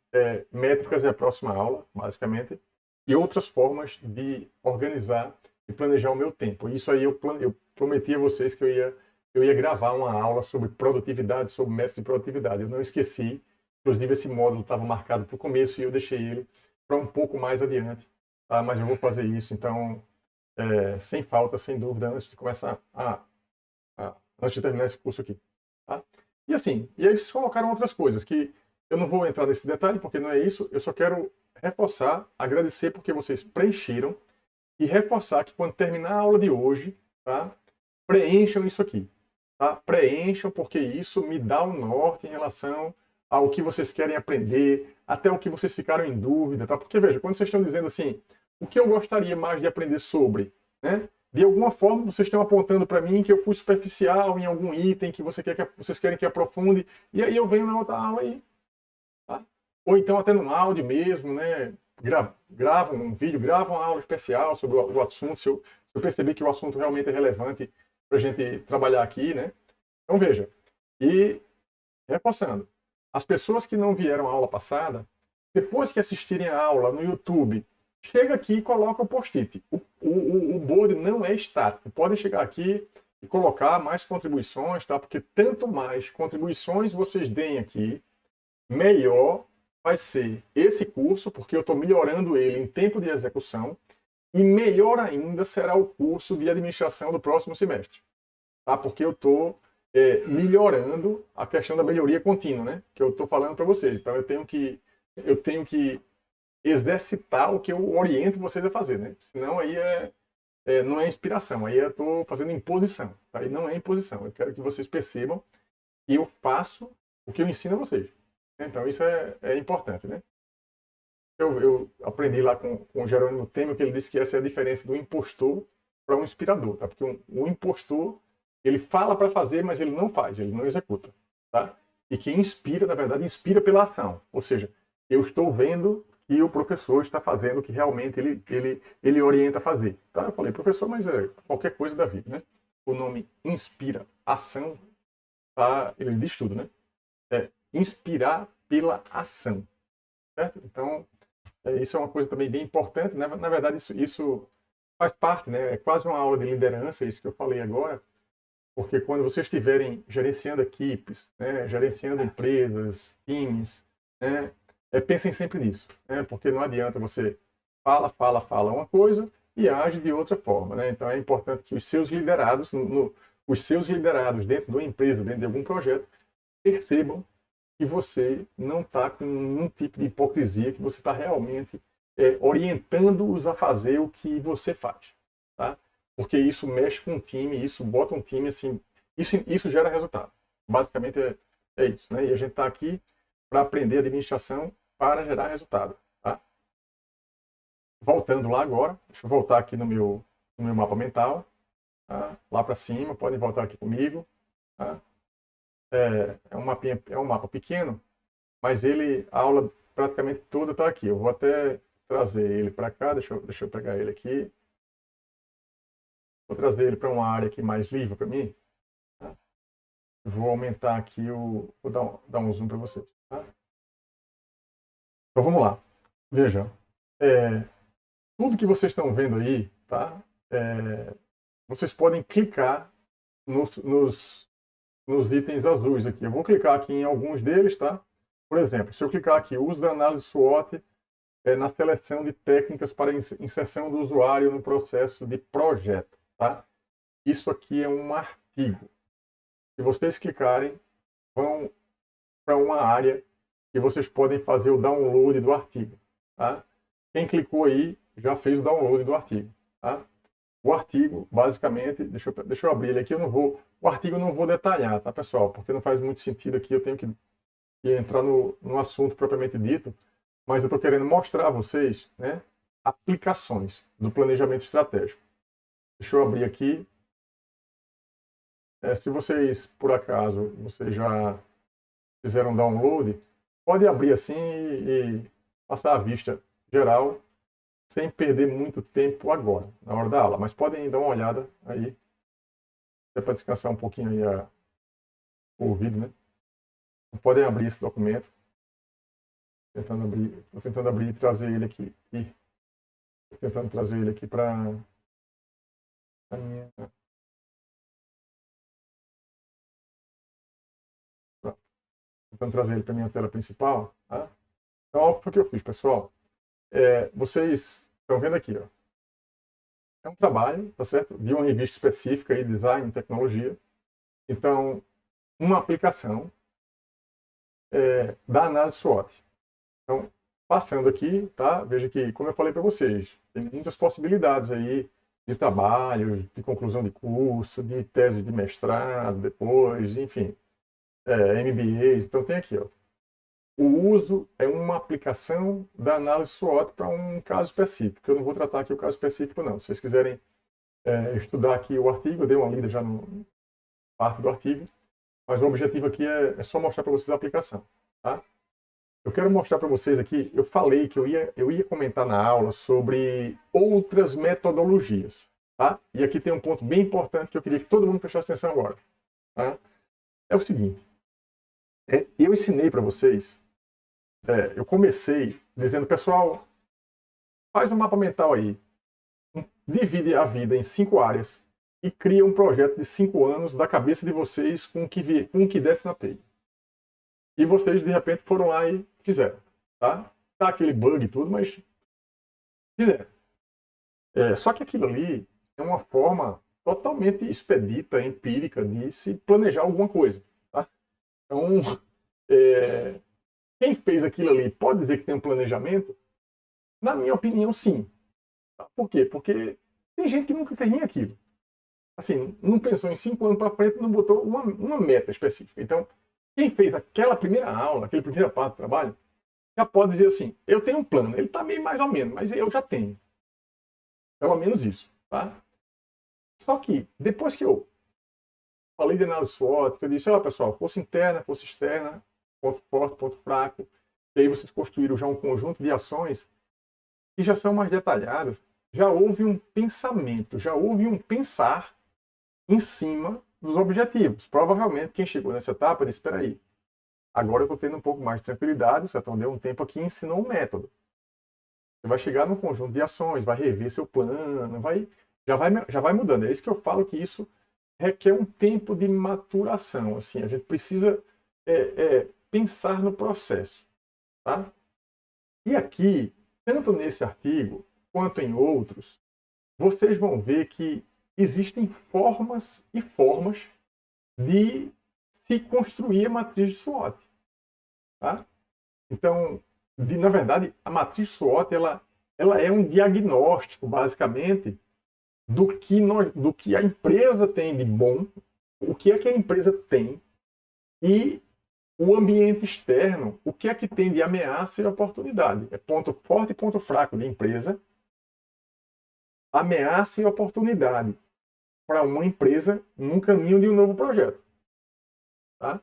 métricas é a próxima aula, basicamente, e outras formas de organizar e planejar o meu tempo. Isso aí eu prometi a vocês que eu ia gravar uma aula sobre produtividade, sobre métodos de produtividade. Eu não esqueci, inclusive esse módulo estava marcado para o começo e eu deixei ele para um pouco mais adiante, tá? Mas eu vou fazer isso, então... sem falta, sem dúvida, antes de começar antes de terminar esse curso aqui. Tá? E assim, e aí vocês colocaram outras coisas, que eu não vou entrar nesse detalhe, porque não é isso, eu só quero reforçar, agradecer porque vocês preencheram, e reforçar que quando terminar a aula de hoje, tá, preencham isso aqui. Tá? Preencham, porque isso me dá um norte em relação ao que vocês querem aprender, até o que vocês ficaram em dúvida. Tá? Porque, veja, quando vocês estão dizendo assim, o que eu gostaria mais de aprender sobre, né? De alguma forma, vocês estão apontando para mim que eu fui superficial em algum item que vocês querem que aprofunde, e aí eu venho na outra aula aí. Tá? Ou então até no áudio mesmo, né? Grava um vídeo, grava uma aula especial sobre o assunto, se eu perceber que o assunto realmente é relevante para a gente trabalhar aqui, né? Então veja, e reforçando, as pessoas que não vieram à aula passada, depois que assistirem a aula no YouTube, chega aqui e coloca o post-it. O board não é estático. Podem chegar aqui e colocar mais contribuições, tá? Porque tanto mais contribuições vocês deem aqui, melhor vai ser esse curso, porque eu estou melhorando ele em tempo de execução, e melhor ainda será o curso de administração do próximo semestre, tá? Porque eu estou melhorando a questão da melhoria contínua, né? Que eu estou falando para vocês. Então eu tenho que exercitar o que eu oriento vocês a fazer, né? Senão aí não é inspiração, aí eu estou fazendo imposição. Tá? Aí não é imposição. Eu quero que vocês percebam que eu faço o que eu ensino a vocês. Então isso é importante, né? Eu aprendi lá com o Jerônimo Temer, que ele disse que essa é a diferença do impostor para um inspirador, tá? Porque o impostor, ele fala para fazer, mas ele não faz, ele não executa, tá? E quem inspira, na verdade, inspira pela ação. Ou seja, eu estou vendo que o professor está fazendo o que realmente ele orienta a fazer. Tá? Eu falei, professor, mas é qualquer coisa da vida, né? O nome inspira, ação, tá? Ele diz tudo, né? É inspirar pela ação, certo? Então, isso é uma coisa também bem importante, né? Na verdade, isso faz parte, né? É quase uma aula de liderança, isso que eu falei agora, porque quando vocês estiverem gerenciando equipes, né? Gerenciando empresas, times, né? Pensem sempre nisso, né? Porque não adianta você fala uma coisa e age de outra forma, né? Então é importante que os seus liderados, os seus liderados dentro de uma empresa, dentro de algum projeto, percebam que você não está com nenhum tipo de hipocrisia, que você está realmente orientando-os a fazer o que você faz, tá? Porque isso mexe com o time, isso bota um time assim, isso gera resultado. Basicamente é isso, né? E a gente está aqui para aprender administração para gerar resultado, tá? Voltando lá agora, deixa eu voltar aqui no meu mapa mental, tá? Lá para cima, podem voltar aqui comigo, tá? É um mapa pequeno, mas a aula praticamente toda está aqui. Eu vou até trazer ele para cá, deixa eu pegar ele aqui. Vou trazer ele para uma área aqui mais livre para mim. Tá? Vou aumentar aqui, vou dar um zoom para vocês. Tá? Então vamos lá. Veja, tudo que vocês estão vendo aí, tá? Vocês podem clicar nos itens azuis aqui. Eu vou clicar aqui em alguns deles, tá? Por exemplo, se eu clicar aqui, uso da análise SWOT na seleção de técnicas para inserção do usuário no processo de projeto, tá? Isso aqui é um artigo. Se vocês clicarem, vão para uma área que vocês podem fazer o download do artigo, tá? Quem clicou aí já fez o download do artigo, tá? O artigo, basicamente, deixa eu abrir ele aqui, o artigo eu não vou detalhar, tá, pessoal? Porque não faz muito sentido aqui, eu tenho que entrar no assunto propriamente dito, mas eu estou querendo mostrar a vocês, né, aplicações do planejamento estratégico. Deixa eu abrir aqui. Se vocês, por acaso, vocês já fizeram download, pode abrir assim e passar a vista geral, sem perder muito tempo agora, na hora da aula. Mas podem dar uma olhada aí, para descansar um pouquinho aí o ouvido, né? Podem abrir esse documento. Estou tentando abrir e trazer ele aqui. Estou tentando trazer ele aqui para a minha... Pronto. Tentando trazer ele para a minha tela principal. Tá? Então, olha o que eu fiz, pessoal. Vocês estão vendo aqui, ó. É um trabalho, tá certo? De uma revista específica aí, design, tecnologia. Então, uma aplicação da análise SWOT. Então, passando aqui, tá? Veja que, como eu falei para vocês, tem muitas possibilidades aí de trabalho, de conclusão de curso, de tese de mestrado, depois, enfim, MBAs. Então, tem aqui, ó. O uso é uma aplicação da análise SWOT para um caso específico. Eu não vou tratar aqui o caso específico, não. Se vocês quiserem estudar aqui o artigo, eu dei uma lida já no parte do artigo, mas o objetivo aqui é só mostrar para vocês a aplicação, tá? Eu quero mostrar para vocês aqui, eu falei que eu ia comentar na aula sobre outras metodologias, tá? E aqui tem um ponto bem importante que eu queria que todo mundo prestasse atenção agora, tá? É o seguinte, eu ensinei para vocês, eu comecei dizendo, pessoal, faz um mapa mental aí, divide a vida em 5 áreas e cria um projeto de 5 anos da cabeça de vocês com o que desce na telha. E vocês, de repente, foram lá e fizeram. Tá aquele bug e tudo, mas fizeram. Só que aquilo ali é uma forma totalmente expedita, empírica, de se planejar alguma coisa. Tá? Então, quem fez aquilo ali pode dizer que tem um planejamento? Na minha opinião, sim. Tá? Por quê? Porque tem gente que nunca fez nem aquilo. Assim, não pensou em 5 anos para frente, não botou uma meta específica. Então, quem fez aquela primeira aula, aquele primeira parte do trabalho, já pode dizer assim, eu tenho um plano, ele está meio mais ou menos, mas eu já tenho. Pelo menos isso, tá? Só que, depois que eu falei de análise SWOT, que eu disse, ó, pessoal, força interna, força externa, ponto forte, ponto fraco, e aí vocês construíram já um conjunto de ações que já são mais detalhadas, já houve um pensamento, já houve um pensar em cima dos objetivos. Provavelmente quem chegou nessa etapa disse, espera aí, agora eu estou tendo um pouco mais de tranquilidade, você deu um tempo aqui e ensinou um método. Você vai chegar num conjunto de ações, vai rever seu plano, já vai mudando. É isso que eu falo, que isso requer um tempo de maturação. Assim, a gente precisa pensar no processo. Tá? E aqui, tanto nesse artigo quanto em outros, vocês vão ver que existem formas e formas de se construir a matriz de SWOT. Tá? Então, na verdade, a matriz SWOT ela é um diagnóstico, basicamente, do que a empresa tem de bom, o que é que a empresa tem, e o ambiente externo, o que é que tem de ameaça e oportunidade. É ponto forte e ponto fraco da empresa, ameaça e oportunidade para uma empresa num caminho de um novo projeto. Tá?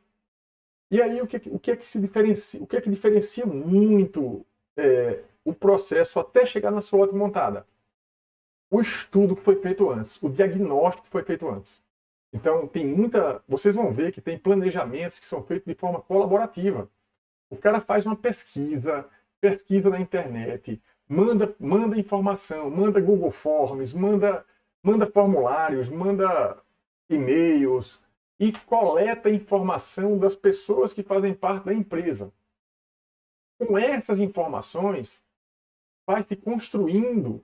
E aí, o que é que se diferencia? O que é que diferencia muito o processo até chegar na SWOT montada? O estudo que foi feito antes, o diagnóstico que foi feito antes. Então, vocês vão ver que tem planejamentos que são feitos de forma colaborativa. O cara faz uma pesquisa na internet, manda informação, manda Google Forms, manda formulários, manda e-mails e coleta informação das pessoas que fazem parte da empresa. Com essas informações, vai se construindo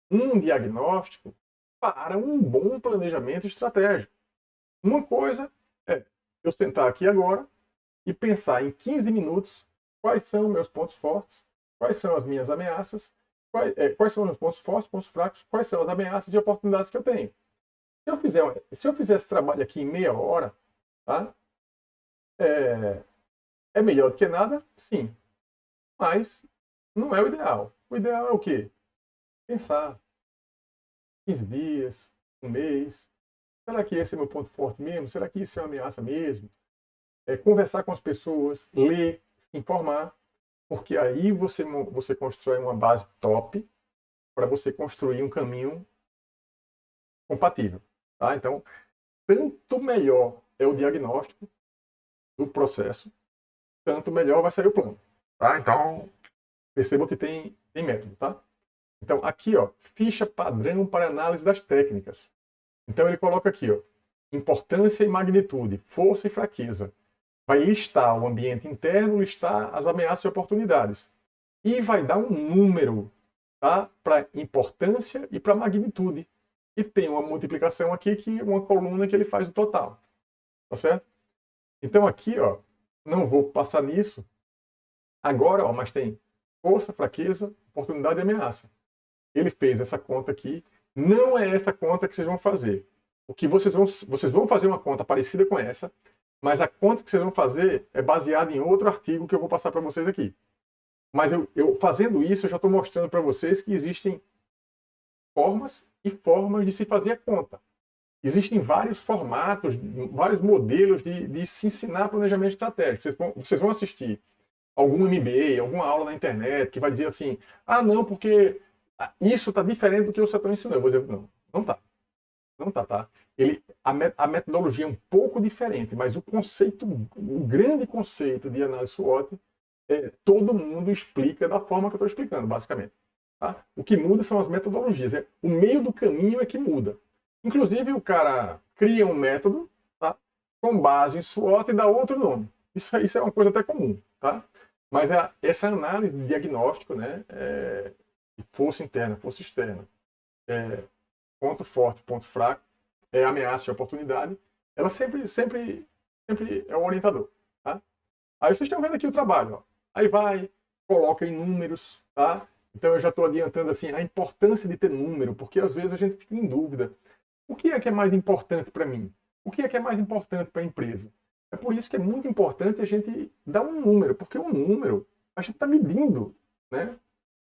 um diagnóstico para um bom planejamento estratégico. Uma coisa é eu sentar aqui agora e pensar em 15 minutos quais são meus pontos fortes, quais são as minhas ameaças, quais são os meus pontos fortes, pontos fracos, quais são as ameaças e oportunidades que eu tenho. Se eu fizer esse trabalho aqui em meia hora, tá? É melhor do que nada? Sim. Mas não é o ideal. O ideal é o quê? Pensar. 15 dias, um mês. Será que esse é meu ponto forte mesmo? Será que isso é uma ameaça mesmo? Conversar com as pessoas, ler, se informar, porque aí você constrói uma base top para você construir um caminho compatível. Tá? Então, tanto melhor é o diagnóstico do processo, tanto melhor vai sair o plano. Tá? Então, perceba que tem método. Tá? Então, aqui, ó, ficha padrão para análise das técnicas. Então, ele coloca aqui, ó, importância e magnitude, força e fraqueza. Vai listar o ambiente interno, listar as ameaças e oportunidades. E vai dar um número, tá, para importância e para magnitude. E tem uma multiplicação aqui, uma coluna que ele faz o total. Tá certo? Então, aqui, ó, não vou passar nisso. Agora, ó, mas tem força, fraqueza, oportunidade e ameaça. Ele fez essa conta aqui. Não é essa conta que vocês vão fazer. O que vocês vão fazer uma conta parecida com essa, mas a conta que vocês vão fazer é baseada em outro artigo que eu vou passar para vocês aqui. Mas eu fazendo isso, eu já estou mostrando para vocês que existem formas e formas de se fazer a conta. Existem vários formatos, vários modelos de se ensinar planejamento estratégico. Vocês vão assistir algum MBA, alguma aula na internet que vai dizer assim, ah, não, porque isso está diferente do que você está ensinando. Eu vou dizer, não está. Não está, tá? A metodologia é um pouco diferente, mas o grande conceito de análise SWOT, todo mundo explica da forma que eu estou explicando, basicamente. Tá? O que muda são as metodologias. O meio do caminho é que muda. Inclusive, o cara cria um método, tá, com base em SWOT e dá outro nome. Isso é uma coisa até comum. Tá? Mas essa análise de diagnóstico, né, força interna, força externa, ponto forte, ponto fraco, ameaça e oportunidade, ela sempre é o orientador. Tá? Aí vocês estão vendo aqui o trabalho. Ó. Aí coloca em números. Tá? Então eu já estou adiantando assim, a importância de ter número, porque às vezes a gente fica em dúvida. O que é mais importante para mim? O que é mais importante para a empresa? É por isso que é muito importante a gente dar um número, porque um número a gente está medindo. Né?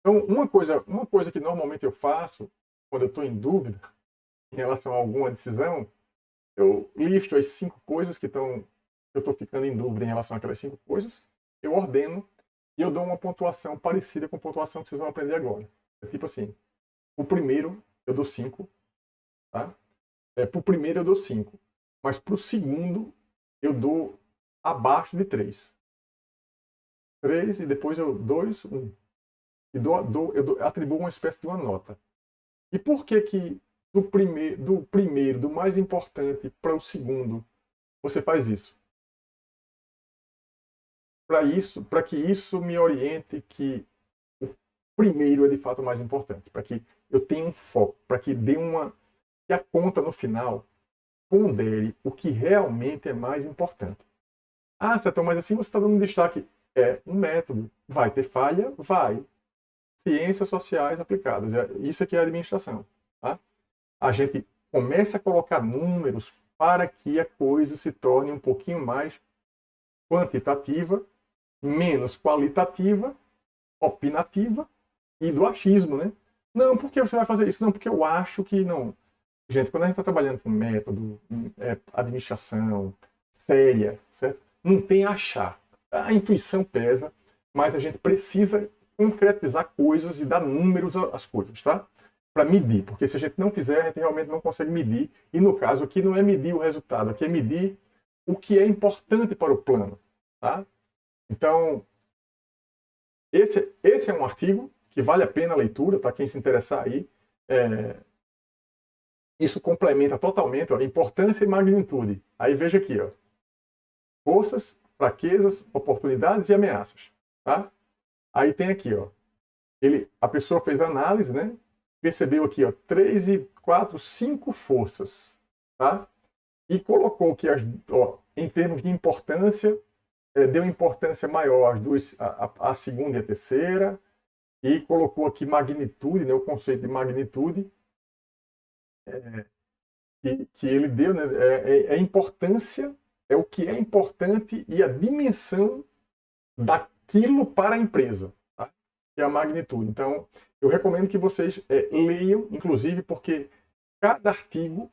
Então, uma coisa que normalmente eu faço, quando eu estou em dúvida, em relação a alguma decisão, eu listo as 5 coisas que eu estou ficando em dúvida em relação àquelas 5 coisas, eu ordeno e eu dou uma pontuação parecida com a pontuação que vocês vão aprender agora. É tipo assim, o primeiro eu dou 5, tá? Para o primeiro eu dou 5, mas para o segundo eu dou abaixo de 3. 3 e depois eu 2, 1. E eu atribuo uma espécie de uma nota. E por que que do mais importante para o segundo, você faz isso? Para que isso me oriente que o primeiro é de fato o mais importante, para que eu tenha um foco, para que que a conta no final pondere o que realmente é mais importante. Ah, Setão, mas assim você está dando destaque. É um método. Vai ter falha? Vai. Ciências sociais aplicadas. Isso aqui é a administração. Tá? A gente começa a colocar números para que a coisa se torne um pouquinho mais quantitativa, menos qualitativa, opinativa e do achismo, né? Não, por que você vai fazer isso? Não, porque eu acho que não. Gente, quando a gente está trabalhando com método, administração séria, certo? Não tem achar. A intuição pesa, mas a gente precisa concretizar coisas e dar números às coisas, tá? Para medir, porque se a gente não fizer, a gente realmente não consegue medir. E no caso aqui não é medir o resultado, aqui é medir o que é importante para o plano, tá? Então, esse é um artigo que vale a pena a leitura, tá? Quem se interessar aí. Isso complementa totalmente, ó, importância e magnitude. Aí veja aqui, ó, forças, fraquezas, oportunidades e ameaças, tá? Aí tem aqui, ó, a pessoa fez a análise, né? Percebeu aqui, ó, 3 e 4, 5 forças, tá? E colocou que ó, em termos de importância, deu importância maior às duas, a segunda e a terceira, e colocou aqui magnitude, né? O conceito de magnitude, que ele deu, né? É importância, é o que é importante e a dimensão daquilo para a empresa, tá? Que é a magnitude. Então, eu recomendo que vocês leiam, inclusive porque cada artigo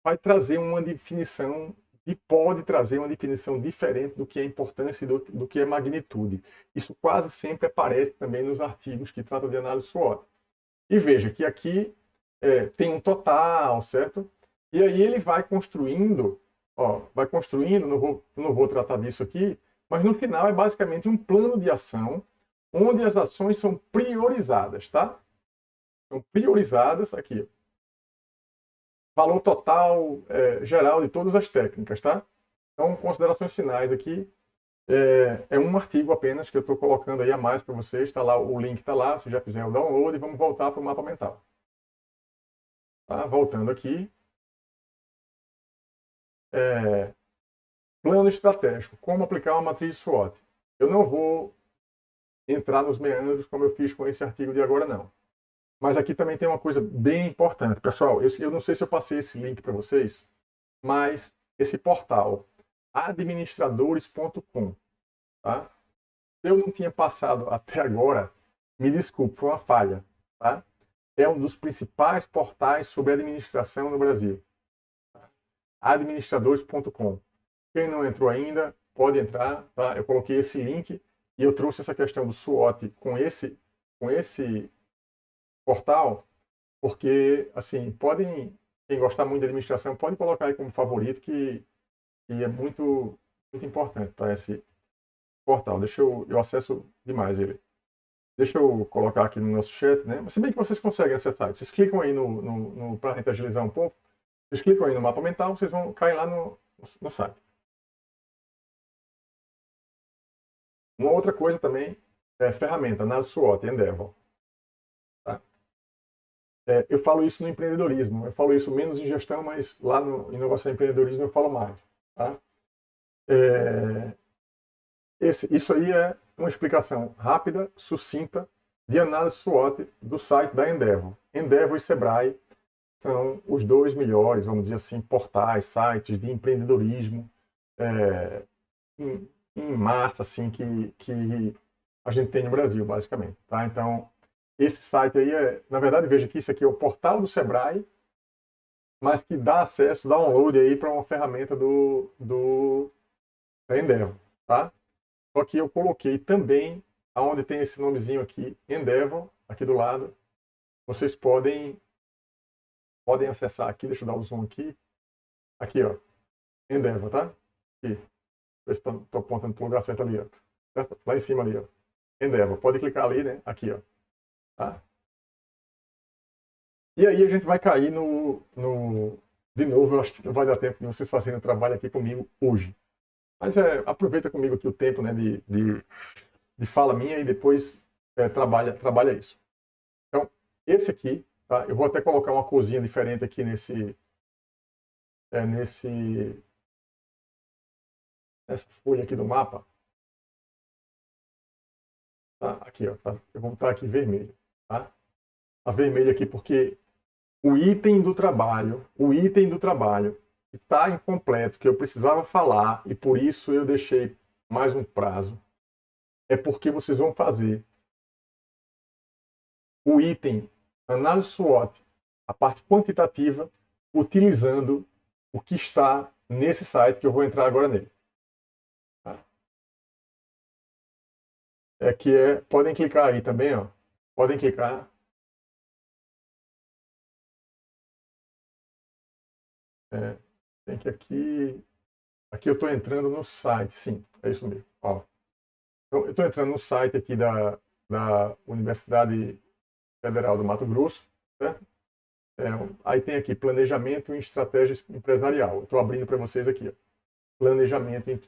vai trazer uma definição e pode trazer uma definição diferente do que é importância e do que é magnitude. Isso quase sempre aparece também nos artigos que tratam de análise SWOT. E veja que aqui tem um total, certo? E aí ele vai construindo, ó, não vou tratar disso aqui, mas no final é basicamente um plano de ação onde as ações são priorizadas, tá? São priorizadas aqui. Valor total geral de todas as técnicas, tá? Então, considerações finais aqui. É um artigo apenas que eu estou colocando aí a mais para vocês. Tá lá, o link está lá, se já fizer o download, e vamos voltar para o mapa mental. Tá? Voltando aqui. Plano estratégico. Como aplicar uma matriz SWOT. Eu não vou entrar nos meandros como eu fiz com esse artigo de agora, não. Mas aqui também tem uma coisa bem importante. Pessoal, eu não sei se eu passei esse link para vocês, mas esse portal, administradores.com, tá? Se eu não tinha passado até agora, me desculpe, foi uma falha, tá? É um dos principais portais sobre administração no Brasil. Administradores.com. Quem não entrou ainda, pode entrar, tá? Eu coloquei esse link e eu trouxe essa questão do SWOT com esse portal, porque, assim, quem gostar muito de administração, pode colocar aí como favorito, que é muito, muito importante, tá? Esse portal. Eu acesso demais ele. Deixa eu colocar aqui no nosso chat, né? Mas se bem que vocês conseguem acessar, vocês clicam aí para a gente agilizar um pouco, vocês clicam aí no mapa mental, vocês vão cair lá no site. Uma outra coisa também é ferramenta, análise SWOT, Endeavor. Tá? Eu falo isso no empreendedorismo, eu falo isso menos em gestão, mas lá no inovação e empreendedorismo eu falo mais. Tá? Isso aí é uma explicação rápida, sucinta, de análise SWOT do site da Endeavor. Endeavor e Sebrae são os dois melhores, vamos dizer assim, portais, sites de empreendedorismo em massa, assim, que a gente tem no Brasil, basicamente. Tá? Então, esse site aí na verdade, veja que isso aqui é o portal do Sebrae mas que dá acesso, download aí para uma ferramenta da Endeavor, tá? Só que eu coloquei também, aonde tem esse nomezinho aqui, Endeavor, aqui do lado, vocês podem acessar aqui, deixa eu dar o zoom aqui ó, Endeavor, tá? Aqui, ver se estou apontando para o lugar certo ali, ó. Certo? Lá em cima ali, ó. Endeavor, pode clicar ali, né? Aqui, ó. Tá? E aí a gente vai cair de novo, eu acho que não vai dar tempo de vocês fazerem o trabalho aqui comigo hoje. Mas aproveita comigo aqui o tempo, né, de fala minha e depois trabalha isso. Então, esse aqui, tá? Eu vou até colocar uma corzinha diferente aqui nessa folha aqui do mapa. Tá? Aqui, ó, tá? Eu vou botar aqui vermelho, tá? Tá vermelho aqui porque o item do trabalho está incompleto, que eu precisava falar, e por isso eu deixei mais um prazo, é porque vocês vão fazer o item análise SWOT, a parte quantitativa, utilizando o que está nesse site, que eu vou entrar agora nele. Tá? Podem clicar aí também, ó. Podem clicar. Tem que aqui eu estou entrando no site, sim, é isso mesmo. Ó. Então, eu estou entrando no site aqui da Universidade Federal do Mato Grosso, certo? Aí tem aqui planejamento e estratégia empresarial. Estou abrindo para vocês aqui, ó. Planejamento e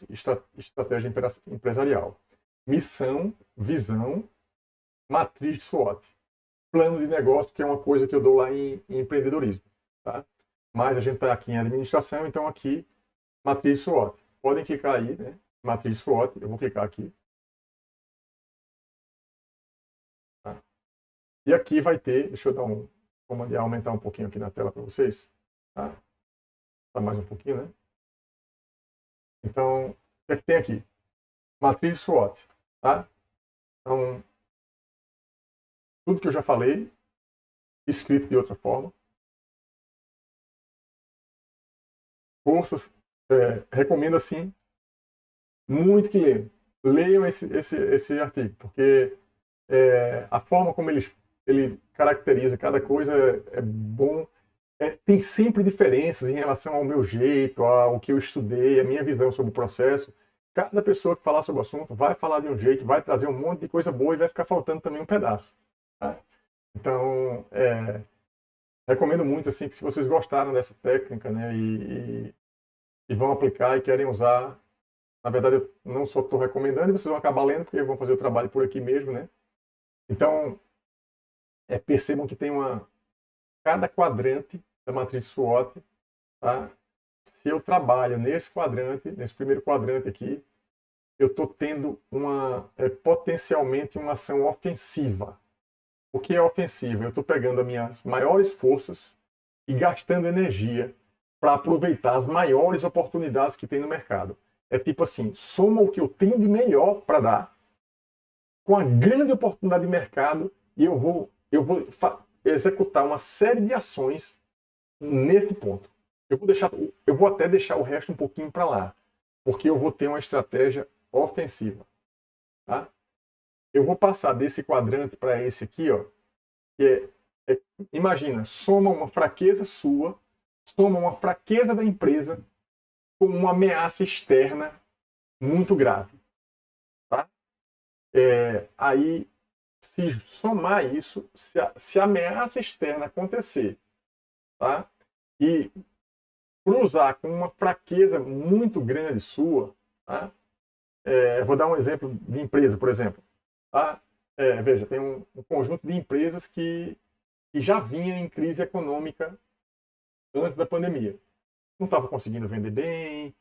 estratégia empresarial. Missão, visão, matriz de SWOT. Plano de negócio, que é uma coisa que eu dou lá em empreendedorismo, tá? Mas a gente está aqui em administração, então aqui, matriz SWOT. Podem clicar aí, né? Matriz SWOT, eu vou clicar aqui. Tá? E aqui vai ter, deixa eu dar vou aumentar um pouquinho aqui na tela para vocês. Tá? Tá mais um pouquinho, né? Então, o que é que tem aqui? Matriz SWOT, tá? Então, tudo que eu já falei, escrito de outra forma. Forças, recomendo assim, muito que leiam. Leiam esse artigo, porque a forma como ele caracteriza cada coisa é bom. Tem sempre diferenças em relação ao meu jeito, ao que eu estudei, a minha visão sobre o processo. Cada pessoa que falar sobre o assunto vai falar de um jeito, vai trazer um monte de coisa boa e vai ficar faltando também um pedaço. Tá? Então, recomendo muito assim que se vocês gostaram dessa técnica, né, e vão aplicar e querem usar, na verdade eu não só estou recomendando, e vocês vão acabar lendo porque vão fazer o trabalho por aqui mesmo, né? Então, percebam que tem cada quadrante da matriz SWOT, tá? Se eu trabalho nesse quadrante, nesse primeiro quadrante aqui, eu estou tendo potencialmente uma ação ofensiva. O que é ofensiva? Eu estou pegando as minhas maiores forças e gastando energia para aproveitar as maiores oportunidades que tem no mercado. É tipo assim, soma o que eu tenho de melhor para dar com a grande oportunidade de mercado e eu vou executar uma série de ações nesse ponto. Eu vou até deixar o resto um pouquinho para lá, porque eu vou ter uma estratégia ofensiva. Tá? Eu vou passar desse quadrante para esse aqui, ó, que imagina, soma uma fraqueza sua, soma uma fraqueza da empresa com uma ameaça externa muito grave. Tá? Aí, se somar isso, se a ameaça externa acontecer, tá? E cruzar com uma fraqueza muito grande sua, tá? Vou dar um exemplo de empresa, por exemplo. Tá? Veja, tem um conjunto de empresas que já vinha em crise econômica antes da pandemia. Não estava conseguindo vender bem.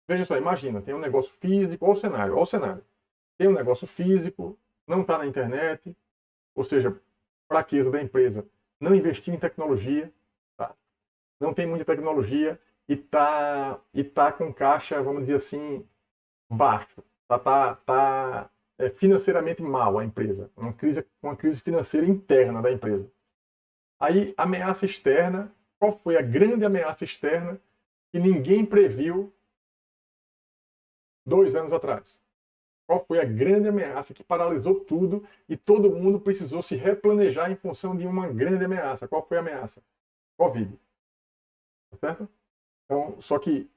Veja só, imagina, tem um negócio físico, olha o cenário. Tem um negócio físico, não está na internet, ou seja, fraqueza da empresa, não investir em tecnologia, tá? Não tem muita tecnologia e tá com caixa, vamos dizer assim, baixo. Tá financeiramente mal a empresa, uma crise financeira interna da empresa. Aí, ameaça externa, Qual foi a grande ameaça externa que ninguém previu 2 anos atrás? Qual foi a grande ameaça que paralisou tudo e todo mundo precisou se replanejar em função de uma grande ameaça? Qual foi a ameaça? Covid. Tá certo? Então, só que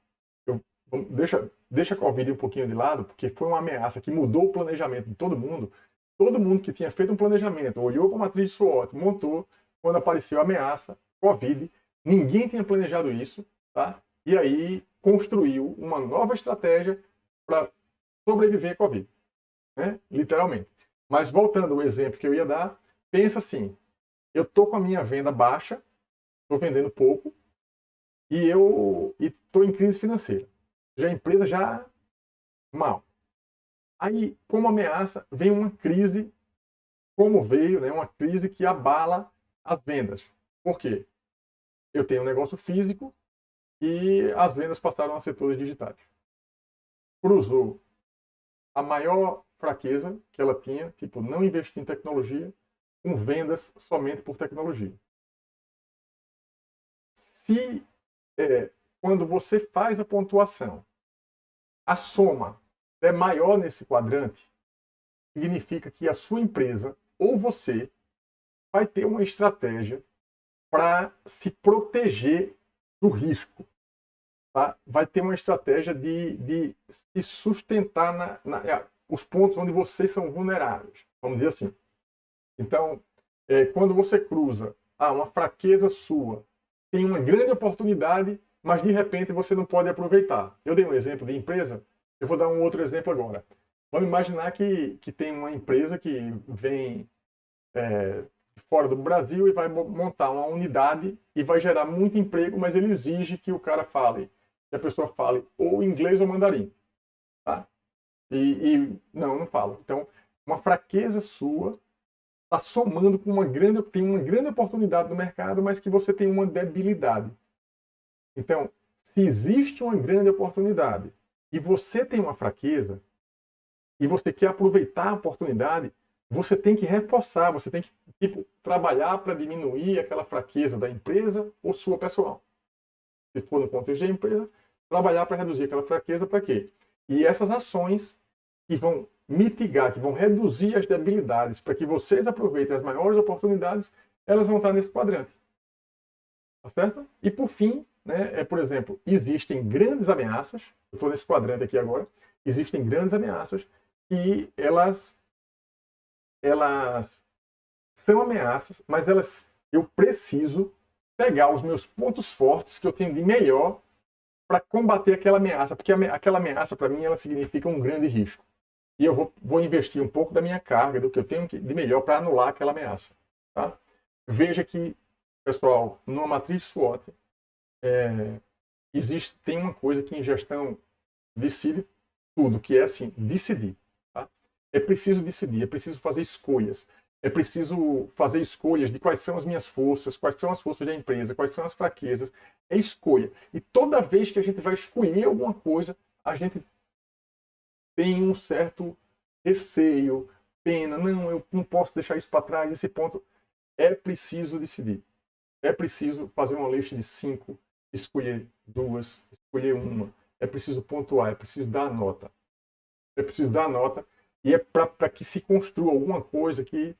deixa a Covid um pouquinho de lado, porque foi uma ameaça que mudou o planejamento de todo mundo. Todo mundo que tinha feito um planejamento, olhou para a matriz de SWOT, montou, quando apareceu a ameaça, Covid, ninguém tinha planejado isso, tá? E aí construiu uma nova estratégia para sobreviver à Covid, né? Literalmente. Mas voltando ao exemplo que eu ia dar, pensa assim, eu estou com a minha venda baixa, estou vendendo pouco, e eu estou em crise financeira. Já a empresa já mal. Aí, como ameaça, vem uma crise, como veio, né, uma crise que abala as vendas. Por quê? Eu tenho um negócio físico e as vendas passaram a setores digitais. Cruzou a maior fraqueza que ela tinha, tipo, não investir em tecnologia, com vendas somente por tecnologia. Se quando você faz a pontuação, a soma é maior nesse quadrante, significa que a sua empresa ou você vai ter uma estratégia para se proteger do risco. Tá? Vai ter uma estratégia de se sustentar os pontos onde vocês são vulneráveis, vamos dizer assim. Então, quando você cruza uma fraqueza sua, tem uma grande oportunidade, mas de repente você não pode aproveitar. Eu dei um exemplo de empresa, eu vou dar um outro exemplo agora. Vamos imaginar que tem uma empresa que vem fora do Brasil e vai montar uma unidade e vai gerar muito emprego, mas ele exige que o cara fale, que a pessoa fale ou inglês ou mandarim. Tá? Não falo. Então, uma fraqueza sua está somando com tem uma grande oportunidade no mercado, mas que você tem uma debilidade. Então, se existe uma grande oportunidade e você tem uma fraqueza e você quer aproveitar a oportunidade, você tem que reforçar, você tem que trabalhar para diminuir aquela fraqueza da empresa ou sua pessoal. Se for no contexto da empresa, trabalhar para reduzir aquela fraqueza para quê? E essas ações que vão mitigar, que vão reduzir as debilidades para que vocês aproveitem as maiores oportunidades, elas vão estar nesse quadrante. Tá certo? E por fim, né, por exemplo, existem grandes ameaças, eu estou nesse quadrante aqui agora, existem grandes ameaças que elas são ameaças, mas eu preciso pegar os meus pontos fortes que eu tenho de melhor para combater aquela ameaça, porque aquela ameaça para mim ela significa um grande risco. E eu vou investir um pouco da minha carga, do que eu tenho de melhor para anular aquela ameaça. Tá? Veja que, pessoal, numa matriz SWOT, tem uma coisa que em gestão decide tudo, que é assim, decidir. Tá? É preciso decidir, é preciso fazer escolhas. É preciso fazer escolhas de quais são as minhas forças, quais são as forças da empresa, quais são as fraquezas. É escolha. E toda vez que a gente vai escolher alguma coisa, a gente tem um certo receio, pena, não, eu não posso deixar isso para trás, esse ponto. É preciso decidir. É preciso fazer uma lista de 5, escolher 2, escolher 1. É preciso pontuar, é preciso dar a nota. É preciso dar a nota e é para que se construa alguma coisa que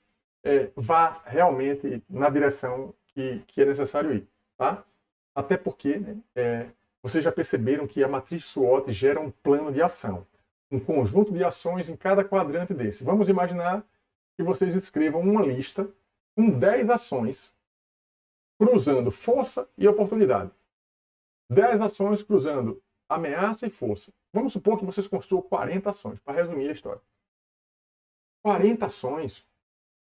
vá realmente na direção que é necessário ir. Tá? Até porque, né, vocês já perceberam que a matriz SWOT gera um plano de ação. Um conjunto de ações em cada quadrante desse. Vamos imaginar que vocês escrevam uma lista com 10 ações cruzando força e oportunidade. 10 ações cruzando ameaça e força. Vamos supor que vocês construam 40 ações, para resumir a história. 40 ações,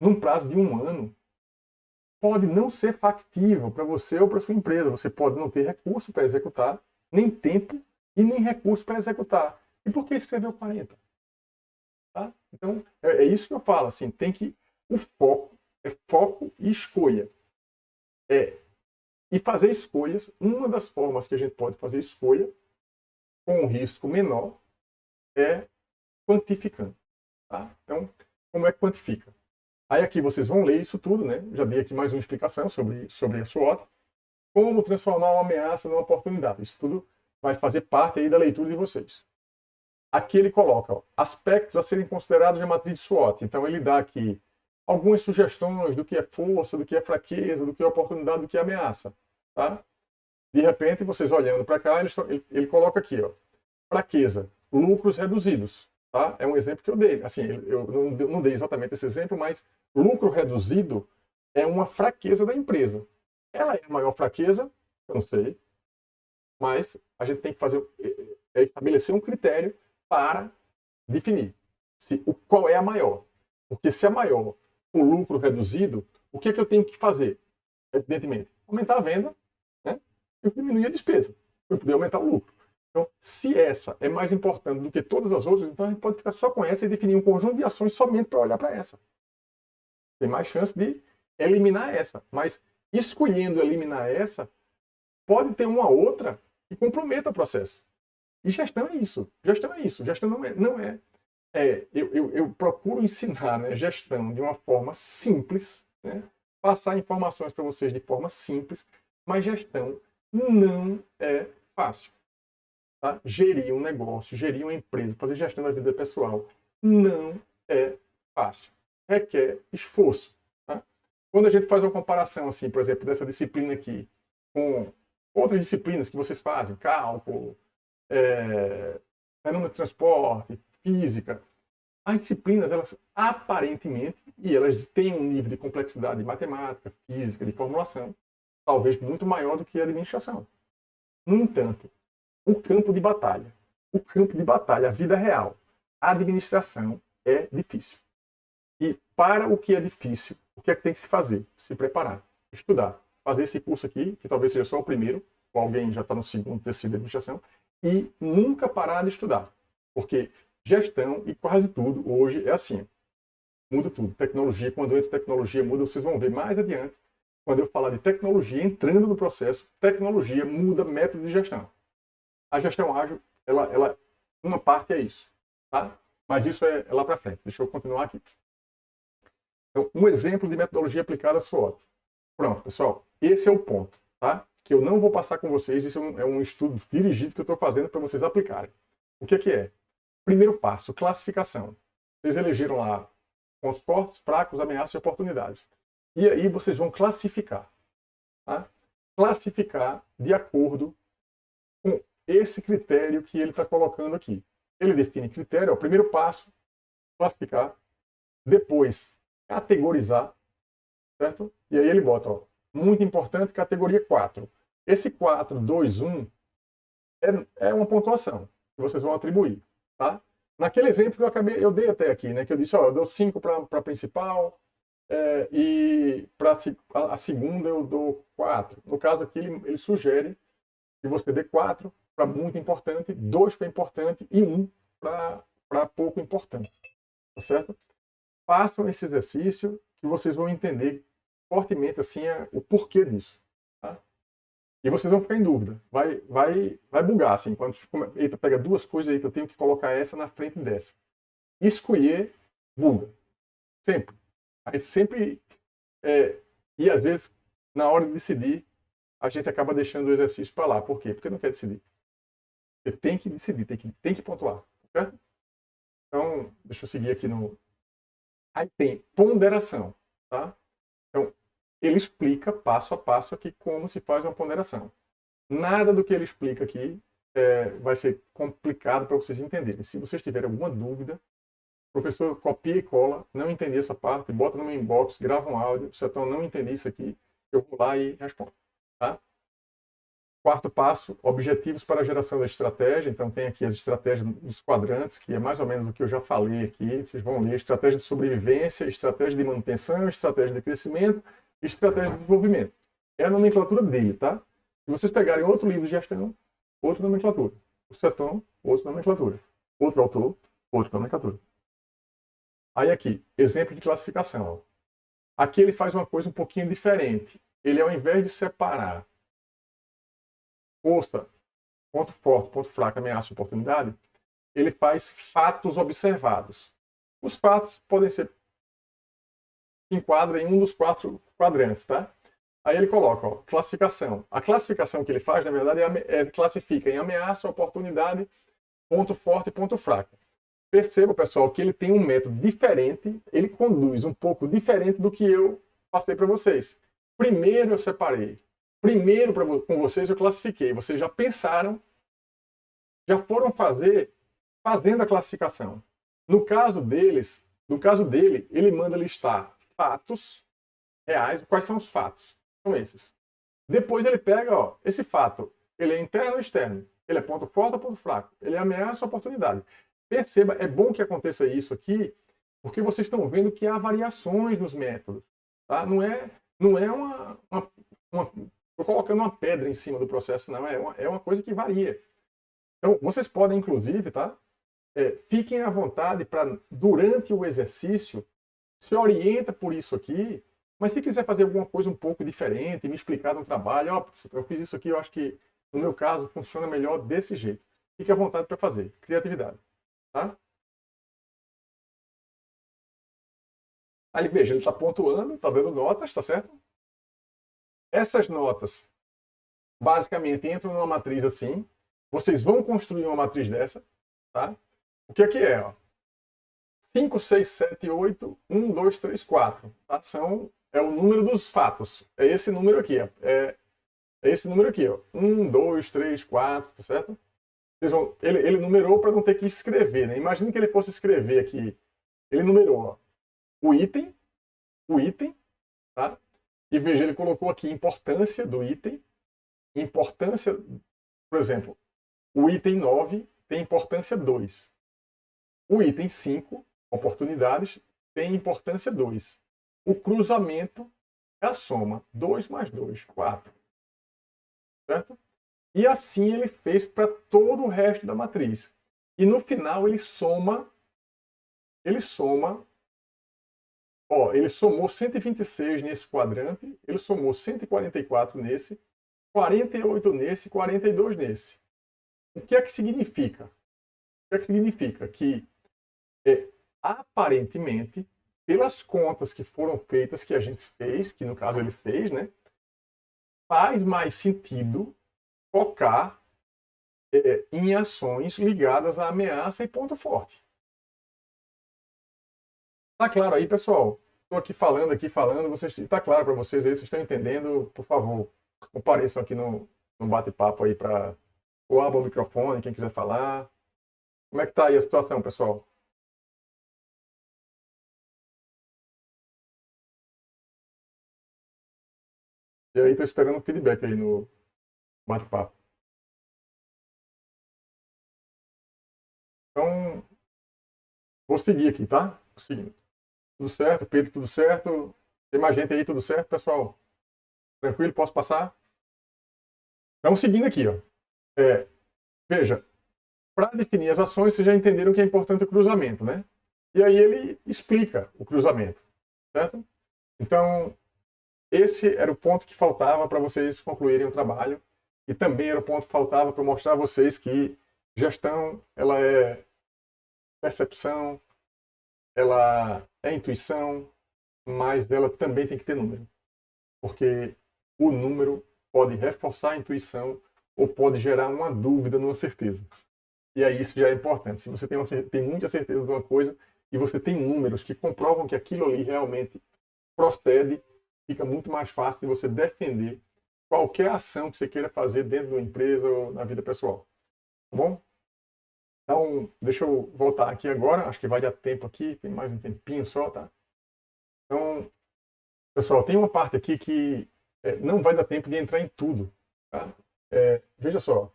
num prazo de 1 ano, pode não ser factível para você ou para sua empresa. Você pode não ter recurso para executar, nem tempo e nem recurso para executar. E por que escreveu 40? Tá? Então, é isso que eu falo. Assim, o foco é foco e escolha. E fazer escolhas, uma das formas que a gente pode fazer escolha com um risco menor é quantificando. Tá? Então, como é que quantifica? Aí aqui vocês vão ler isso tudo, né? Já dei aqui mais uma explicação sobre a SWOT. como transformar uma ameaça numa oportunidade. Isso tudo vai fazer parte aí da leitura de vocês. Aqui ele coloca aspectos a serem considerados na matriz de SWOT. Então ele dá aqui algumas sugestões do que é força, do que é fraqueza, do que é oportunidade, do que é ameaça. Tá? De repente, vocês olhando para cá, ele coloca aqui, fraqueza, lucros reduzidos. Tá? É um exemplo que eu dei. Assim, eu não dei exatamente esse exemplo, mas lucro reduzido é uma fraqueza da empresa. Ela é a maior fraqueza? Eu não sei. Mas a gente tem que estabelecer um critério para definir qual é a maior. Porque se a maior for lucro reduzido, o que é que eu tenho que fazer? Evidentemente, aumentar a venda, né? E diminuir a despesa, para poder aumentar o lucro. Então, se essa é mais importante do que todas as outras, então a gente pode ficar só com essa e definir um conjunto de ações somente para olhar para essa. Tem mais chance de eliminar essa. Mas escolhendo eliminar essa, pode ter uma outra que comprometa o processo. E gestão é isso. Gestão é isso. Gestão não é. Eu procuro ensinar, né, gestão de uma forma simples, né, passar informações para vocês de forma simples, mas gestão não é fácil. Tá? Gerir um negócio, gerir uma empresa, fazer gestão da vida pessoal, não é fácil. Requer esforço. Tá? Quando a gente faz uma comparação, assim, por exemplo, dessa disciplina aqui, com outras disciplinas que vocês fazem, cálculo, fenômeno de transporte, física, as disciplinas, elas aparentemente, e elas têm um nível de complexidade de matemática, física, de formulação, talvez muito maior do que a administração. No entanto, o campo de batalha, a vida real, a administração é difícil. E para o que é difícil, o que é que tem que se fazer? Se preparar, estudar, fazer esse curso aqui, que talvez seja só o primeiro, ou alguém já está no segundo, terceiro de administração, e nunca parar de estudar. Porque gestão e quase tudo hoje é assim. Muda tudo. Tecnologia, quando entra tecnologia, muda. Vocês vão ver mais adiante, quando eu falar de tecnologia entrando no processo, tecnologia muda método de gestão. A gestão ágil, uma parte é isso. Tá? Mas isso é lá para frente. Deixa eu continuar aqui. Então, um exemplo de metodologia aplicada a SWOT. Pronto, pessoal. Esse é o ponto. Tá? Que eu não vou passar com vocês. Isso é um estudo dirigido que eu estou fazendo para vocês aplicarem. O que é? Primeiro passo, classificação. Vocês elegeram lá pontos fortes, fracos, ameaças e oportunidades. E aí vocês vão classificar. Tá? Classificar de acordo com esse critério que ele está colocando aqui. Ele define critério, o primeiro passo, classificar. Depois, categorizar. Certo? E aí ele bota, muito importante, categoria 4. Esse 4, 2, 1 é uma pontuação que vocês vão atribuir. Tá? Naquele exemplo que eu dei até aqui, né, que eu disse, eu dou 5 para a principal e para a segunda eu dou 4. No caso aqui, ele sugere que você dê 4 para muito importante, 2 para importante e 1 para pouco importante. Tá certo? Façam esse exercício que vocês vão entender fortemente assim, o porquê disso. Tá? E vocês vão ficar em dúvida. Vai bugar, assim. Quando eita, pega duas coisas aí que eu tenho que colocar essa na frente dessa. Escolher, buga. Sempre. A gente sempre... e às vezes, na hora de decidir, a gente acaba deixando o exercício para lá. Por quê? Porque não quer decidir. Você tem que decidir, tem que pontuar. Certo? Então, deixa eu seguir aqui no... Aí tem ponderação. Tá? Então, ele explica passo a passo aqui como se faz uma ponderação. Nada do que ele explica aqui vai ser complicado para vocês entenderem. Se vocês tiverem alguma dúvida, o professor copia e cola, não entendi essa parte, bota no meu inbox, grava um áudio, se eu não entendi isso aqui, eu vou lá e respondo. Tá? Quarto passo, objetivos para a geração da estratégia. Então tem aqui as estratégias dos quadrantes, que é mais ou menos o que eu já falei aqui. Vocês vão ler estratégia de sobrevivência, estratégia de manutenção, estratégia de crescimento, estratégia de desenvolvimento. É a nomenclatura dele, tá? Se vocês pegarem outro livro de gestão, outra nomenclatura. O Seton, outra nomenclatura. Outro autor, outra nomenclatura. Aí aqui, exemplo de classificação. Ó. Aqui ele faz uma coisa um pouquinho diferente. Ele, ao invés de separar força, ponto forte, ponto fraco, ameaça, oportunidade, ele faz fatos observados. Os fatos podem ser... se enquadra em um dos 4 quadrantes, tá? Aí ele coloca, ó, classificação. A classificação que ele faz, na verdade, classifica em ameaça, oportunidade, ponto forte e ponto fraco. Perceba, pessoal, que ele tem um método diferente, ele conduz um pouco diferente do que eu passei para vocês. Primeiro eu separei. Primeiro com vocês eu classifiquei. Vocês já pensaram, já foram fazendo a classificação. No caso dele, ele manda listar fatos reais. Quais são os fatos? São esses. Depois ele pega, ó, esse fato, ele é interno ou externo? Ele é ponto forte ou ponto fraco? Ele é ameaça ou oportunidade? Perceba, é bom que aconteça isso aqui, porque vocês estão vendo que há variações nos métodos. Tá? Não é tô colocando uma pedra em cima do processo, não. É uma coisa que varia. Então, vocês podem, inclusive, tá? Fiquem à vontade para, durante o exercício, se orienta por isso aqui, mas se quiser fazer alguma coisa um pouco diferente, me explicar no trabalho, ó, eu fiz isso aqui, eu acho que, no meu caso, funciona melhor desse jeito. Fique à vontade para fazer. Criatividade. Tá? Aí, veja, ele está pontuando, está dando notas, tá certo? Essas notas, basicamente, entram numa matriz assim. Vocês vão construir uma matriz dessa, tá? O que é? Ó? 5, 6, 7, 8, 1, 2, 3, 4. Tá? É o número dos fatos. É esse número aqui. É esse número aqui. Ó. 1, 2, 3, 4, tá certo? Ele numerou para não ter que escrever. Né? Imagine que ele fosse escrever aqui. Ele numerou ó, o item, tá? E veja, ele colocou aqui importância do item. Importância, por exemplo, o item 9 tem importância 2. O item 5, oportunidades, tem importância 2. O cruzamento é a soma. 2 mais 2, 4. Certo? E assim ele fez para todo o resto da matriz. E no final ele soma. Ó, ele somou 126 nesse quadrante, ele somou 144 nesse, 48 nesse, 42 nesse. O que é que significa? O que é que significa? Que aparentemente, pelas contas que foram feitas, que a gente fez, que no caso ele fez, né, faz mais sentido focar em ações ligadas à ameaça e ponto forte. Tá claro aí, pessoal? Estou aqui falando, tá claro para vocês aí, vocês estão entendendo? Por favor, compareçam aqui no bate-papo aí para ou abra o microfone, quem quiser falar. Como é que tá aí a situação, pessoal? E aí, estou esperando um feedback aí no bate-papo. Então, vou seguir aqui, tá? Seguindo. Tudo certo? Pedro, tudo certo? Tem mais gente aí, tudo certo, pessoal? Tranquilo? Posso passar? Então, seguindo aqui, ó. Veja, para definir as ações, vocês já entenderam que é importante o cruzamento, né? E aí ele explica o cruzamento, certo? Então, esse era o ponto que faltava para vocês concluírem o trabalho. E também era o ponto que faltava para mostrar a vocês que gestão, ela é percepção, ela é intuição, mas ela também tem que ter número. Porque o número pode reforçar a intuição ou pode gerar uma dúvida numa certeza. E aí isso já é importante. Se você tem muita certeza de uma coisa e você tem números que comprovam que aquilo ali realmente procede, fica muito mais fácil de você defender qualquer ação que você queira fazer dentro de uma empresa ou na vida pessoal. Tá bom? Então, deixa eu voltar aqui agora. Acho que vai dar tempo aqui. Tem mais um tempinho só, tá? Então, pessoal, tem uma parte aqui que não vai dar tempo de entrar em tudo. Tá? Veja só.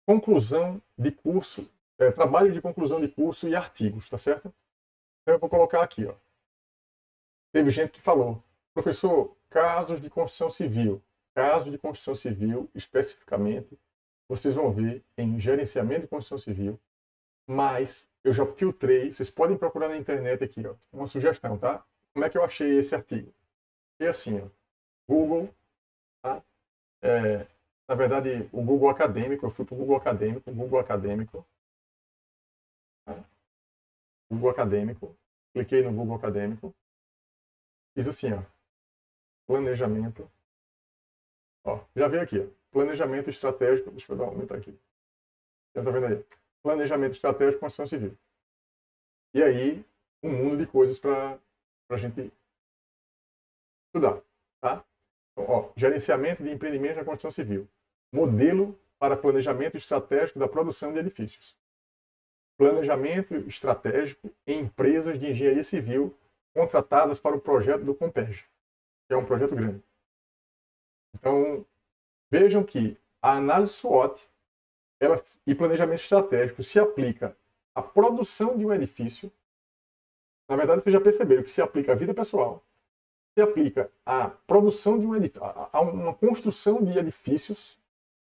Conclusão de curso, trabalho de conclusão de curso e artigos, tá certo? Então, eu vou colocar aqui, ó. Teve gente que falou, professor, casos de construção civil. Casos de construção civil, especificamente, vocês vão ver em gerenciamento de construção civil, mas eu já filtrei, vocês podem procurar na internet aqui, ó, uma sugestão, tá? Como é que eu achei esse artigo? É assim, ó, Google, tá? Na verdade, o Google Acadêmico, eu fui para o Google Acadêmico, tá? Google Acadêmico, cliquei no Google Acadêmico, fiz assim, ó, planejamento, Ó, já veio aqui, ó. Planejamento estratégico. Deixa eu dar um aumentar aqui. Você tá vendo aí? Planejamento estratégico, construção civil. E aí, um mundo de coisas para a gente estudar, tá? Então, ó, gerenciamento de empreendimentos na construção civil. Modelo para planejamento estratégico da produção de edifícios. Planejamento estratégico em empresas de engenharia civil contratadas para o projeto do Comperj, que é um projeto grande. Então, vejam que a análise SWOT e planejamento estratégico se aplica à produção de um edifício. Na verdade, vocês já perceberam que se aplica à vida pessoal, se aplica à produção de um edifício, a uma construção de edifícios,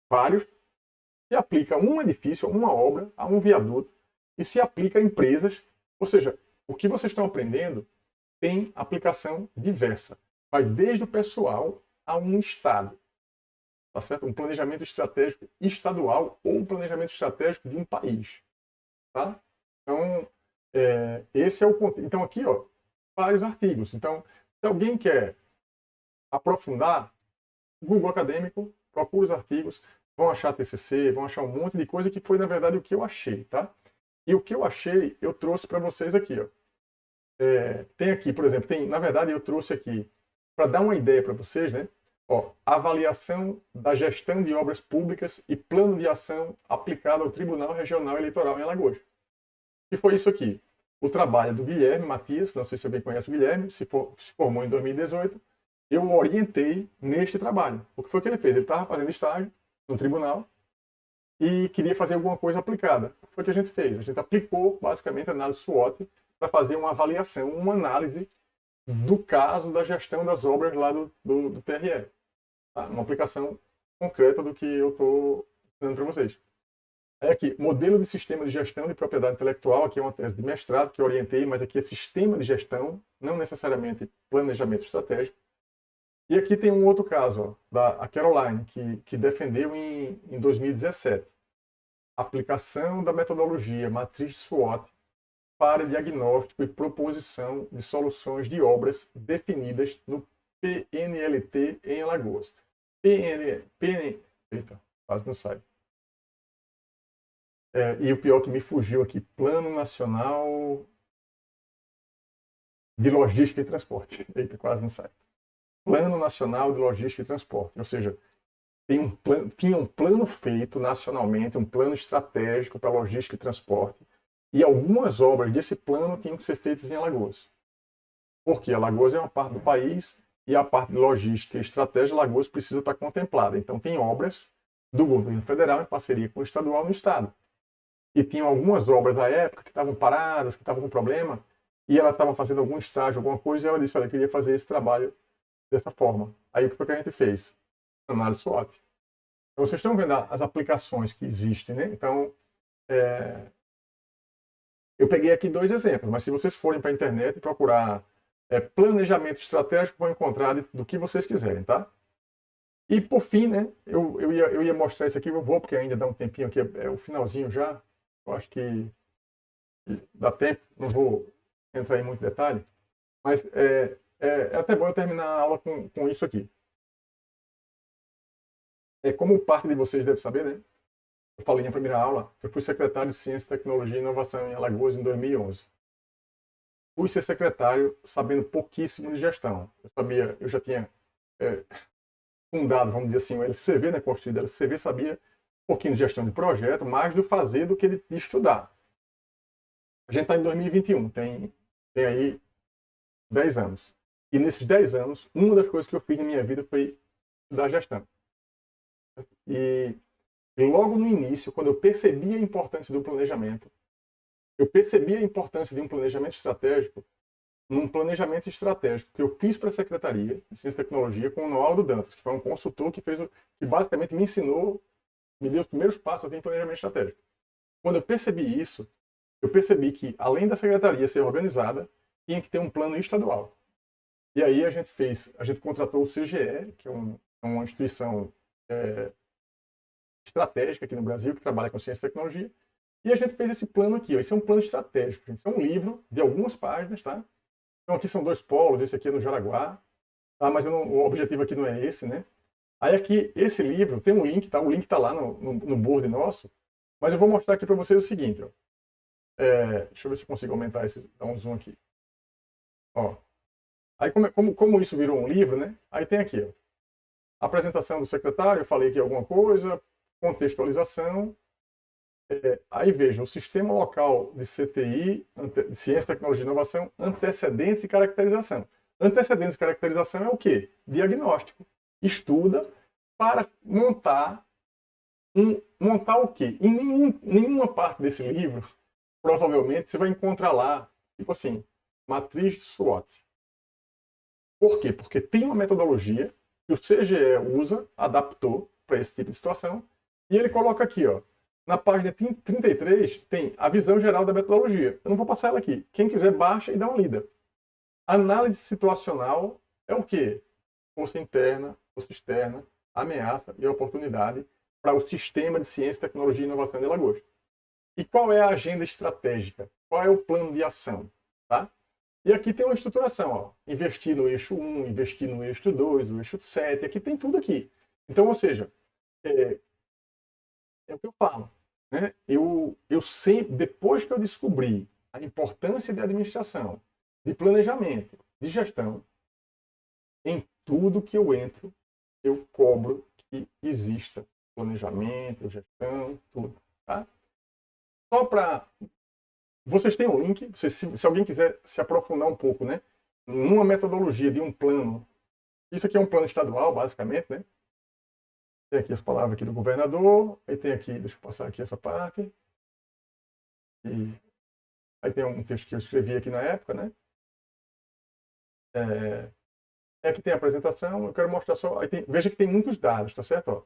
vários, se aplica a um edifício, a uma obra, a um viaduto, e se aplica a empresas. Ou seja, o que vocês estão aprendendo tem aplicação diversa. Vai desde o pessoal a um Estado. Tá certo? Um planejamento estratégico estadual ou um planejamento estratégico de um país. Tá? Então, esse é o conteúdo. Então, aqui, ó, vários artigos. Então, se alguém quer aprofundar, Google Acadêmico, procura os artigos, vão achar TCC, vão achar um monte de coisa que foi, na verdade, o que eu achei, tá? E o que eu achei, eu trouxe para vocês aqui, ó. Tem aqui, por exemplo, na verdade, eu trouxe aqui, para dar uma ideia para vocês, né? Ó, avaliação da gestão de obras públicas e plano de ação aplicado ao Tribunal Regional Eleitoral em Alagoas. E foi isso aqui. O trabalho do Guilherme Matias, não sei se alguém conhece o Guilherme, se formou em 2018. Eu o orientei neste trabalho. O que foi que ele fez? Ele estava fazendo estágio no tribunal e queria fazer alguma coisa aplicada. O que foi que a gente fez? A gente aplicou, basicamente, a análise SWOT para fazer uma avaliação, uma análise do caso da gestão das obras lá do TRE. Tá? Uma aplicação concreta do que eu estou ensinando para vocês. Aí aqui, modelo de sistema de gestão de propriedade intelectual, aqui é uma tese de mestrado que eu orientei, mas aqui é sistema de gestão, não necessariamente planejamento estratégico. E aqui tem um outro caso, ó, a Caroline, que defendeu em 2017. Aplicação da metodologia matriz SWOT para diagnóstico e proposição de soluções de obras definidas no PNLT em Alagoas. Eita, quase não sai. E o pior que me fugiu aqui, Plano Nacional de Logística e Transporte. Eita, quase não sai. Plano Nacional de Logística e Transporte. Ou seja, tinha um plano feito nacionalmente, um plano estratégico para logística e transporte. E algumas obras desse plano tinham que ser feitas em Alagoas. Porque Alagoas é uma parte do país e a parte de logística e estratégia, Alagoas precisa estar contemplada. Então, tem obras do governo federal em parceria com o estadual no estado. E tinham algumas obras da época que estavam paradas, que estavam com problema, e ela estava fazendo algum estágio, alguma coisa, e ela disse, olha, eu queria fazer esse trabalho dessa forma. Aí o que foi que a gente fez? Análise SWOT. Então, vocês estão vendo as aplicações que existem, né? Então, eu peguei aqui 2 exemplos, mas se vocês forem para a internet e procurar planejamento estratégico, vão encontrar do que vocês quiserem, tá? E por fim, né, eu ia mostrar isso aqui, eu vou, porque ainda dá um tempinho aqui, é o finalzinho já, eu acho que dá tempo, não vou entrar em muito detalhe, mas é até bom eu terminar a aula com isso aqui. Como parte de vocês deve saber, né, eu falei na primeira aula, eu fui secretário de Ciência, Tecnologia e Inovação em Alagoas em 2011. Fui ser secretário sabendo pouquíssimo de gestão. Eu já tinha fundado, vamos dizer assim, o LCCV, né, construído o LCCV, sabia um pouquinho de gestão de projeto, mais do fazer do que de estudar. A gente está em 2021, tem aí 10 anos. E nesses 10 anos, uma das coisas que eu fiz na minha vida foi estudar gestão. E logo no início, quando eu percebi a importância do planejamento, eu percebi a importância de um planejamento estratégico, num planejamento estratégico que eu fiz para a Secretaria de Ciência e Tecnologia com o Noaldo Dantas, que foi um consultor que basicamente me ensinou, me deu os primeiros passos em planejamento estratégico. Quando eu percebi isso, eu percebi que, além da Secretaria ser organizada, tinha que ter um plano estadual. E aí a gente contratou o CGE, que é uma instituição estratégica aqui no Brasil, que trabalha com ciência e tecnologia, e a gente fez esse plano aqui. Ó. Esse é um plano estratégico, gente. Isso é um livro de algumas páginas, tá? Então aqui são 2 polos, esse aqui é no Jaraguá, tá? Mas o objetivo aqui não é esse, né? Aí aqui, esse livro, tem um link, tá? O link está lá no board nosso, mas eu vou mostrar aqui para vocês o seguinte, ó. Deixa eu ver se eu consigo aumentar esse, dar um zoom aqui. Ó. Aí como isso virou um livro, né? Aí tem aqui, ó. Apresentação do secretário, eu falei aqui alguma coisa, contextualização. Aí veja, o Sistema Local de CTI, de Ciência, Tecnologia e Inovação, antecedentes e caracterização. Antecedentes e caracterização é o quê? Diagnóstico. Estuda para montar o quê? Em nenhuma parte desse livro, provavelmente, você vai encontrar lá, tipo assim, matriz SWOT. Por quê? Porque tem uma metodologia que o CGE usa, adaptou para esse tipo de situação, e ele coloca aqui, ó, na página 33, tem a visão geral da metodologia. Eu não vou passar ela aqui. Quem quiser, baixa e dá uma lida. Análise situacional é o quê? Força interna, força externa, ameaça e oportunidade para o sistema de ciência, tecnologia e inovação de Alagoas. E qual é a agenda estratégica? Qual é o plano de ação? Tá? E aqui tem uma estruturação. Ó. Investir no eixo 1, investir no eixo 2, no eixo 7. Aqui tem tudo aqui. Então, ou seja, é o que eu falo. Né? Eu sempre, depois que eu descobri a importância de administração, de planejamento, de gestão, em tudo que eu entro, eu cobro que exista planejamento, gestão, tudo. Tá? Só para... Vocês têm um link, se alguém quiser se aprofundar um pouco, né? Numa metodologia de um plano. Isso aqui é um plano estadual, basicamente, né? Tem aqui as palavras aqui do governador, aí tem aqui, deixa eu passar aqui essa parte. E aí tem um texto que eu escrevi aqui na época, né? Aqui tem a apresentação, eu quero mostrar só. Veja que tem muitos dados, tá certo? Ó.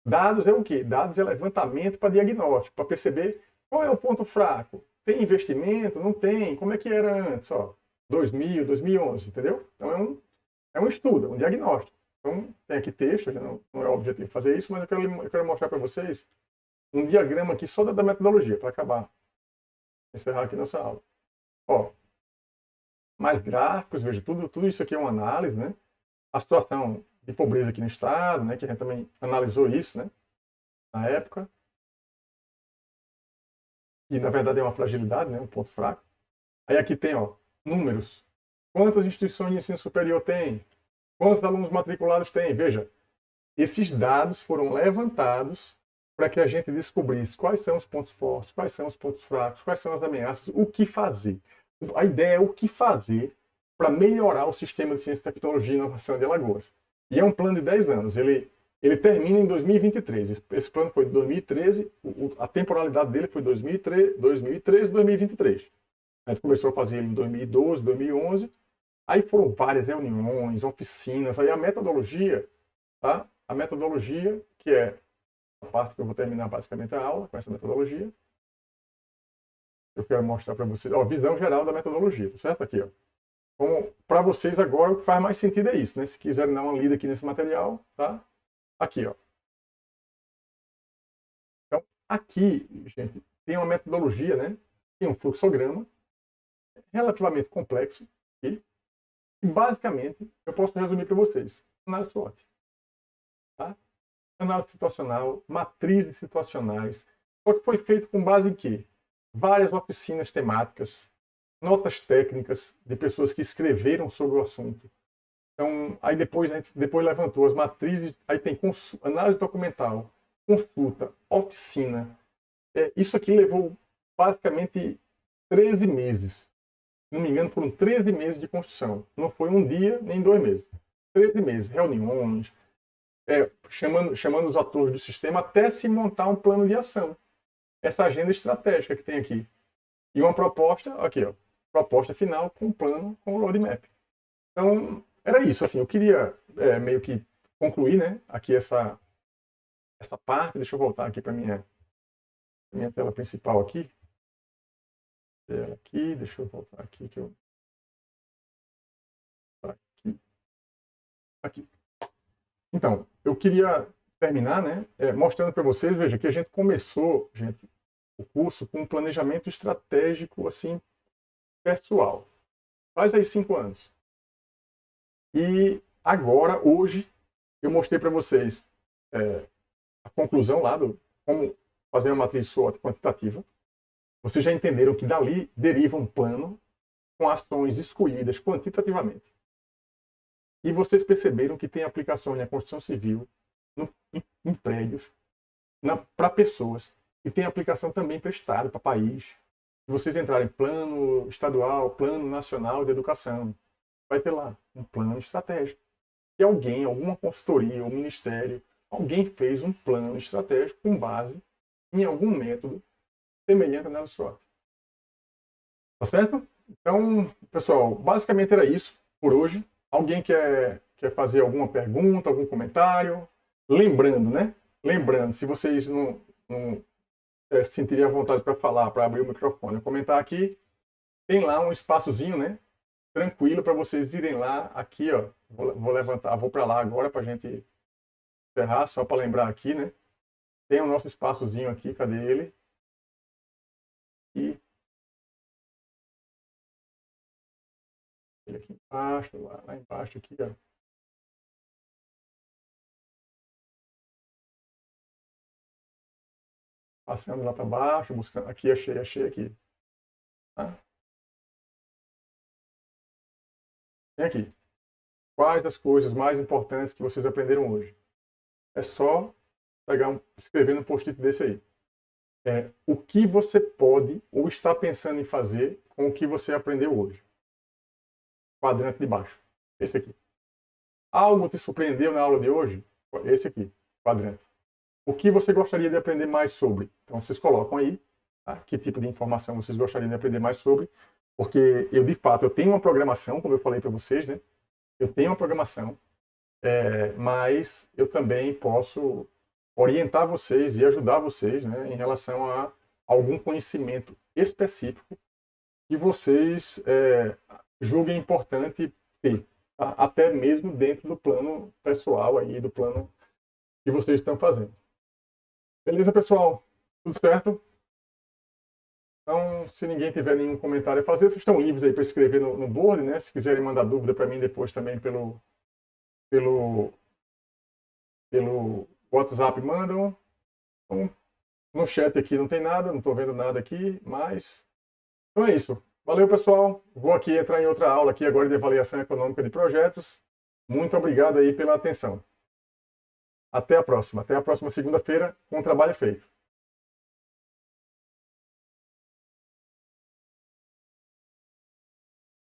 Dados é o quê? Dados é levantamento para diagnóstico, para perceber qual é o ponto fraco. Tem investimento? Não tem? Como é que era antes? Ó, 2000, 2011, entendeu? Então é um estudo, é um diagnóstico. Então tem aqui texto, não é o objetivo fazer isso, mas eu quero mostrar para vocês um diagrama aqui só da metodologia, para acabar, encerrar aqui nossa aula. Ó, mais gráficos, veja, tudo isso aqui é uma análise, né? A situação de pobreza aqui no estado, né? Que a gente também analisou isso, né? Na época. E na verdade é uma fragilidade, né? Um ponto fraco. Aí aqui tem, ó, números. Quantas instituições de ensino superior tem? Quantos alunos matriculados tem? Veja, esses dados foram levantados para que a gente descobrisse quais são os pontos fortes, quais são os pontos fracos, quais são as ameaças, o que fazer. A ideia é o que fazer para melhorar o sistema de ciência, tecnologia e inovação de Alagoas. E é um plano de 10 anos. Ele termina em 2023. Esse plano foi de 2013, a temporalidade dele foi 2013, 2023. A gente começou a fazer ele em 2012, 2011. Aí foram várias reuniões, oficinas. Aí a metodologia, tá? A metodologia, que é a parte que eu vou terminar basicamente a aula com essa metodologia. Eu quero mostrar para vocês, ó, visão geral da metodologia, tá certo? Aqui, ó. Então, para vocês agora, o que faz mais sentido é isso, né? Se quiserem dar uma lida aqui nesse material, tá? Aqui, ó. Então, aqui, gente, tem uma metodologia, né? Tem um fluxograma relativamente complexo aqui. E, basicamente, eu posso resumir para vocês. Análise SWOT. Tá? Análise situacional, matrizes situacionais. Só que foi feito com base em quê? Várias oficinas temáticas, notas técnicas de pessoas que escreveram sobre o assunto. Então, aí depois levantou as matrizes, aí tem análise documental, consulta, oficina. Isso aqui levou basicamente 13 meses. Se não me engano, foram 13 meses de construção. Não foi um dia, nem 2 meses. 13 meses, reuniões, chamando os atores do sistema até se montar um plano de ação. Essa agenda estratégica que tem aqui. E uma proposta, aqui, ó, proposta final com um plano, com o roadmap. Então, era isso. Assim, eu queria meio que concluir, né, aqui essa parte. Deixa eu voltar aqui para minha tela principal aqui. Deixa eu voltar aqui que eu... Aqui. Então, eu queria terminar, né, mostrando para vocês, veja, que a gente começou, gente, o curso com um planejamento estratégico, assim, pessoal. Faz aí 5 anos. E agora, hoje, eu mostrei para vocês a conclusão lá do como fazer uma matriz SWOT quantitativa. Vocês já entenderam que dali deriva um plano com ações escolhidas quantitativamente. E vocês perceberam que tem aplicações na construção civil, em prédios, para pessoas, e tem aplicação também para Estado, para país. Se vocês entrarem em plano estadual, plano nacional de educação, vai ter lá um plano estratégico. E alguém, alguma consultoria, um ministério, alguém fez um plano estratégico com base em algum método semelhante à análise SWOT. Tá certo? Então, pessoal, basicamente era isso por hoje. Alguém quer fazer alguma pergunta, algum comentário? Lembrando, né? Lembrando, se vocês não se sentirem à vontade para falar, para abrir o microfone, comentar aqui, tem lá um espaçozinho, né? Tranquilo para vocês irem lá, aqui, ó. Vou levantar, vou para lá agora para a gente encerrar, só para lembrar aqui, né? Tem o nosso espaçozinho aqui, cadê ele? E ele aqui embaixo, lá embaixo, aqui, ó. Passando lá para baixo, buscando. Aqui, achei aqui. Tá? Vem aqui. Quais as coisas mais importantes que vocês aprenderam hoje? É só pegar escrever no post-it desse aí. O que você pode ou está pensando em fazer com o que você aprendeu hoje? Quadrante de baixo. Esse aqui. Algo te surpreendeu na aula de hoje? Esse aqui. Quadrante. O que você gostaria de aprender mais sobre? Então, vocês colocam aí, tá? Que tipo de informação vocês gostariam de aprender mais sobre, porque eu, de fato, eu tenho uma programação, como eu falei para vocês, né? Eu tenho uma programação, mas eu também posso orientar vocês e ajudar vocês, né, em relação a algum conhecimento específico que vocês julguem importante ter, tá? Até mesmo dentro do plano pessoal aí, do plano que vocês estão fazendo. Beleza, pessoal? Tudo certo? Então, se ninguém tiver nenhum comentário a fazer, vocês estão livres aí para escrever no board, né? Se quiserem mandar dúvida para mim depois também pelo WhatsApp, mandam. Então, no chat aqui não tem nada, não estou vendo nada aqui, mas... Então é isso. Valeu, pessoal. Vou aqui entrar em outra aula aqui agora de avaliação econômica de projetos. Muito obrigado aí pela atenção. Até a próxima segunda-feira com o trabalho feito.